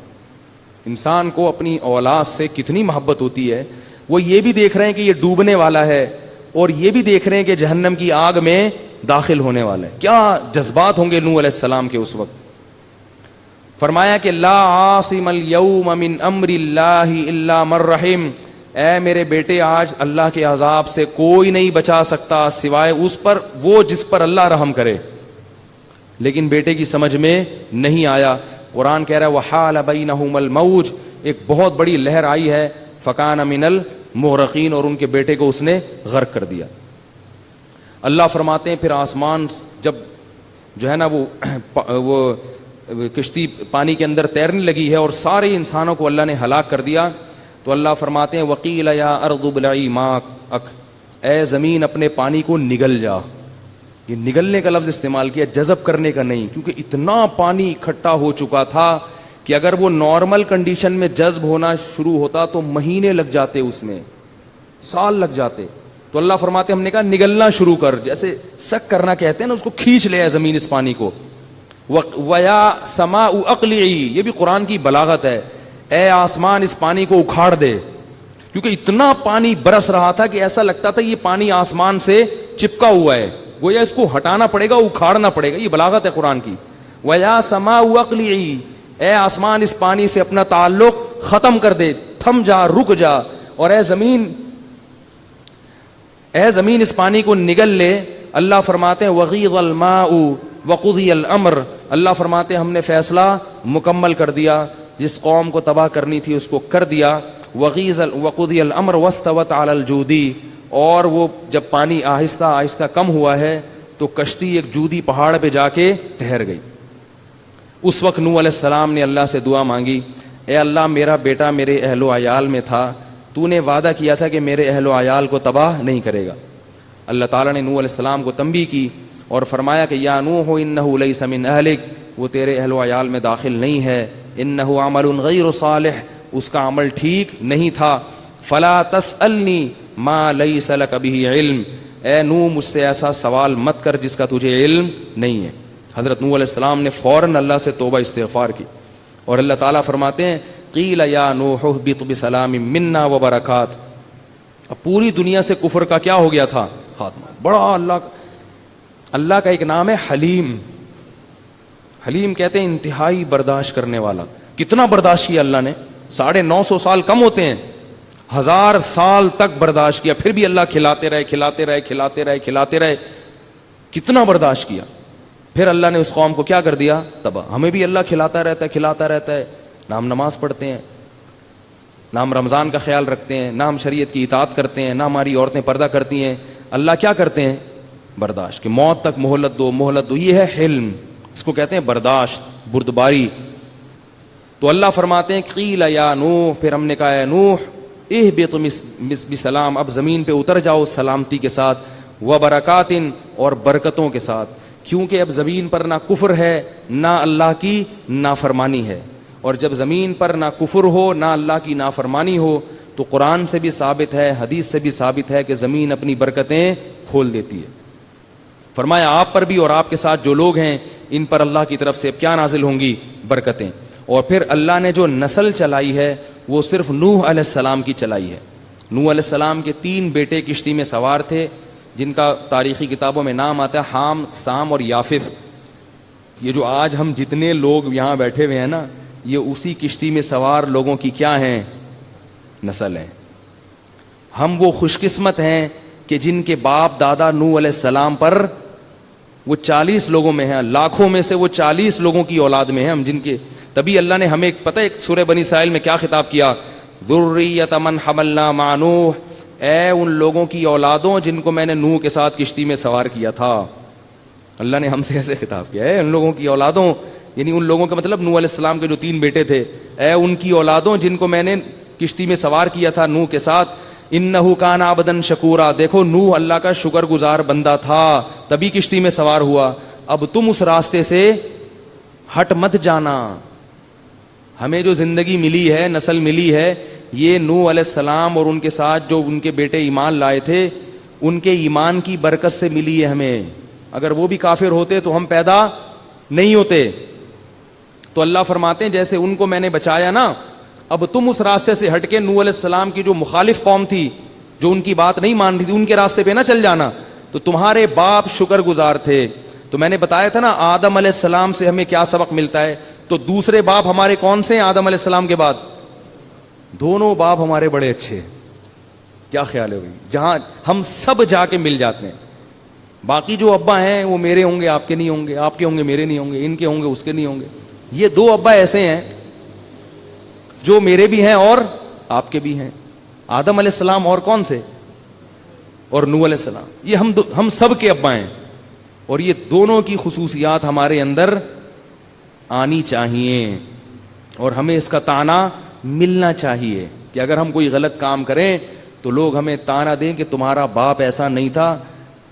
انسان کو اپنی اولاد سے کتنی محبت ہوتی ہے. وہ یہ بھی دیکھ رہے ہیں کہ یہ ڈوبنے والا ہے, اور یہ بھی دیکھ رہے ہیں کہ جہنم کی آگ میں داخل ہونے والا ہے. کیا جذبات ہوں گے نوح علیہ السلام کے اس وقت. فرمایا کہ لا عاصم اليوم من امر اللہ الا من رحم, اے میرے بیٹے آج اللہ کے عذاب سے کوئی نہیں بچا سکتا سوائے اس پر وہ جس پر اللہ رحم کرے. لیکن بیٹے کی سمجھ میں نہیں آیا. قرآن کہہ رہا ہے وحال بینہم الموج, ایک بہت بڑی لہر آئی ہے, فکان من المغرقین, اور ان کے بیٹے کو اس نے غرق کر دیا. اللہ فرماتے ہیں پھر آسمان جب جو ہے نا وہ کشتی پانی کے اندر تیرنے لگی ہے اور سارے انسانوں کو اللہ نے ہلاک کر دیا. تو اللہ فرماتے ہیں وقیل یا ارض ابلعی ماءک، اے زمین اپنے پانی کو نگل جا. یہ نگلنے کا لفظ استعمال کیا، جذب کرنے کا نہیں، کیونکہ اتنا پانی اکٹھا ہو چکا تھا کہ اگر وہ نارمل کنڈیشن میں جذب ہونا شروع ہوتا تو مہینے لگ جاتے، اس میں سال لگ جاتے. تو اللہ فرماتے ہم نے کہا نگلنا شروع کر، جیسے سک کرنا کہتے ہیں نا، اس کو کھینچ لے زمین اس پانی کو. وَيَا سَمَاءُ أَقْلِعِي، یہ بھی قرآن کی بلاغت ہے، اے آسمان اس پانی کو اکھاڑ دے. کیونکہ اتنا پانی برس رہا تھا کہ ایسا لگتا تھا یہ پانی آسمان سے چپکا ہوا ہے، گویا اس کو ہٹانا پڑے گا، اکھاڑنا پڑے گا. یہ بلاغت ہے قرآن کی. وَيَا سَمَاءُ أَقْلِعِي، اے آسمان اس پانی سے اپنا تعلق ختم کر دے، تھم جا، رک جا. اور اے زمین اس پانی کو نگل لے. اللہ فرماتے ہیں وَغِيضَ الْمَاءُ وَقُضِيَ الْأَمْرُ، اللہ فرماتے ہم نے فیصلہ مکمل کر دیا، جس قوم کو تباہ کرنی تھی اس کو کر دیا. وَقُضِيَ الْأَمْرُ وَاسْتَوَتْ عَلَى الْجُودِ، اور وہ جب پانی آہستہ آہستہ کم ہوا ہے تو کشتی ایک جودی پہاڑ پہ جا کے ٹھہر گئی. اس وقت نوح علیہ السلام نے اللہ سے دعا مانگی، اے اللہ میرا بیٹا میرے اہل و عیال میں تھا، تو نے وعدہ کیا تھا کہ میرے اہل و عیال کو تباہ نہیں کرے گا. اللہ تعالیٰ نے نوح علیہ السلام کو تنبیہ کی اور فرمایا کہ یا نوح انہ لیس من اہلک، وہ تیرے اہل و عیال میں داخل نہیں ہے. انہ عمل غیر صالح، اس کا عمل ٹھیک نہیں تھا. فلا تسألنی ما لیس لک بہ علم، اے نوح مجھ سے ایسا سوال مت کر جس کا تجھے علم نہیں ہے. حضرت نوح علیہ السلام نے فوراً اللہ سے توبہ استغفار کی. اور اللہ تعالیٰ فرماتے ہیں قیل یا نوح اہبط بسلام منا وبرکات. اب پوری دنیا سے کفر کا کیا ہو گیا تھا؟ خاتمہ. بڑا اللہ کا ایک نام ہے حلیم. حلیم کہتے ہیں انتہائی برداشت کرنے والا. کتنا برداشت کیا اللہ نے؟ 950 سال کم ہوتے ہیں، 1000 سال تک برداشت کیا، پھر بھی اللہ کھلاتے رہے کھلاتے رہے کھلاتے رہے کھلاتے رہے. کتنا برداشت کیا. پھر اللہ نے اس قوم کو کیا کر دیا؟ تباہ. ہمیں بھی اللہ کھلاتا رہتا ہے کھلاتا رہتا ہے. نہ ہم نماز پڑھتے ہیں، نہ ہم رمضان کا خیال رکھتے ہیں، نہ ہم شریعت کی اطاعت کرتے ہیں، نہ ہماری عورتیں پردہ کرتی ہیں. اللہ کیا کرتے ہیں؟ برداشت، کہ موت تک مہلت دو مہلت دو. یہ ہے حلم، اس کو کہتے ہیں برداشت، بردباری. تو اللہ فرماتے ہیں قیل یا نوح، پھر ہم نے کہا اے نوح اہبط بسلام، اب زمین پہ اتر جاؤ سلامتی کے ساتھ، وبرکات، اور برکتوں کے ساتھ. کیونکہ اب زمین پر نہ کفر ہے نہ اللہ کی نافرمانی ہے. اور جب زمین پر نہ کفر ہو نہ اللہ کی نافرمانی ہو تو قرآن سے بھی ثابت ہے، حدیث سے بھی ثابت ہے کہ زمین اپنی برکتیں کھول دیتی ہے. فرمایا آپ پر بھی اور آپ کے ساتھ جو لوگ ہیں ان پر اللہ کی طرف سے کیا نازل ہوں گی؟ برکتیں. اور پھر اللہ نے جو نسل چلائی ہے وہ صرف نوح علیہ السلام کی چلائی ہے. نوح علیہ السلام کے 3 بیٹے کشتی میں سوار تھے جن کا تاریخی کتابوں میں نام آتا ہے حام، سام اور یافث. یہ جو آج ہم جتنے لوگ یہاں بیٹھے ہوئے ہیں نا، یہ اسی کشتی میں سوار لوگوں کی کیا ہیں؟ نسل ہیں. ہم وہ خوش قسمت ہیں کہ جن کے باپ دادا نوح علیہ السلام پر وہ 40 لوگوں میں ہیں، لاکھوں میں سے وہ 40 لوگوں کی اولاد میں ہیں ہم، جن کے تبھی اللہ نے ہمیں پتہ ہے سورہ بنی اسرائیل میں کیا خطاب کیا؟ ذریۃ من حملنا مع نوح، اے ان لوگوں کی اولادوں جن کو میں نے نوح کے ساتھ کشتی میں سوار کیا تھا. اللہ نے ہم سے ایسے خطاب کیا ہے ان لوگوں کی اولادوں، یعنی ان لوگوں کا مطلب نوح علیہ السلام کے جو 3 بیٹے تھے، اے ان کی اولادوں جن کو میں نے کشتی میں سوار کیا تھا نوح کے ساتھ. انہ کان عبدا شکورا، دیکھو نوح اللہ کا شکر گزار بندہ تھا تبھی کشتی میں سوار ہوا. اب تم اس راستے سے ہٹ مت جانا. ہمیں جو زندگی ملی ہے، نسل ملی ہے، یہ نوح علیہ السلام اور ان کے ساتھ جو ان کے بیٹے ایمان لائے تھے ان کے ایمان کی برکت سے ملی ہے ہمیں. اگر وہ بھی کافر ہوتے تو ہم پیدا نہیں ہوتے. تو اللہ فرماتے ہیں جیسے ان کو میں نے بچایا نا، اب تم اس راستے سے ہٹ کے نوح علیہ السلام کی جو مخالف قوم تھی، جو ان کی بات نہیں مان رہی تھی، ان کے راستے پہ نہ چل جانا. تو تمہارے باپ شکر گزار تھے. تو میں نے بتایا تھا نا آدم علیہ السلام سے ہمیں کیا سبق ملتا ہے. تو دوسرے باپ ہمارے کون سے ہیں آدم علیہ السلام کے بعد؟ دونوں باپ ہمارے بڑے اچھے. کیا خیال ہے بھائی؟ جہاں ہم سب جا کے مل جاتے ہیں. باقی جو ابا ہیں وہ میرے ہوں گے، آپ کے نہیں ہوں گے، آپ کے ہوں گے میرے نہیں ہوں گے، ان کے ہوں گے اس کے نہیں ہوں گے. یہ 2 ابا ایسے ہیں جو میرے بھی ہیں اور آپ کے بھی ہیں. آدم علیہ السلام اور کون سے؟ اور نوح علیہ السلام. یہ ہم سب کے ابا ہیں. اور یہ دونوں کی خصوصیات ہمارے اندر آنی چاہیے اور ہمیں اس کا طعنہ ملنا چاہیے کہ اگر ہم کوئی غلط کام کریں تو لوگ ہمیں طعنہ دیں کہ تمہارا باپ ایسا نہیں تھا,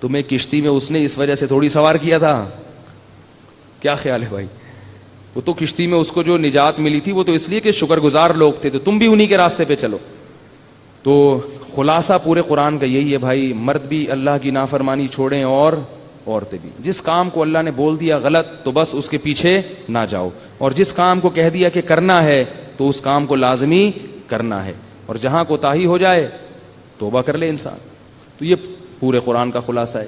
تمہیں کشتی میں اس نے اس وجہ سے تھوڑی سوار کیا تھا. کیا خیال ہے بھائی؟ وہ تو کشتی میں اس کو جو نجات ملی تھی وہ تو اس لیے کہ شکر گزار لوگ تھے, تو تم بھی انہی کے راستے پہ چلو. تو خلاصہ پورے قرآن کا یہی ہے بھائی, مرد بھی اللہ کی نافرمانی چھوڑیں اور عورتیں بھی. جس کام کو اللہ نے بول دیا غلط تو بس اس کے پیچھے نہ جاؤ, اور جس کام کو کہہ دیا کہ کرنا ہے تو اس کام کو لازمی کرنا ہے, اور جہاں کوتاہی ہو جائے توبہ کر لے انسان. تو یہ پورے قرآن کا خلاصہ ہے.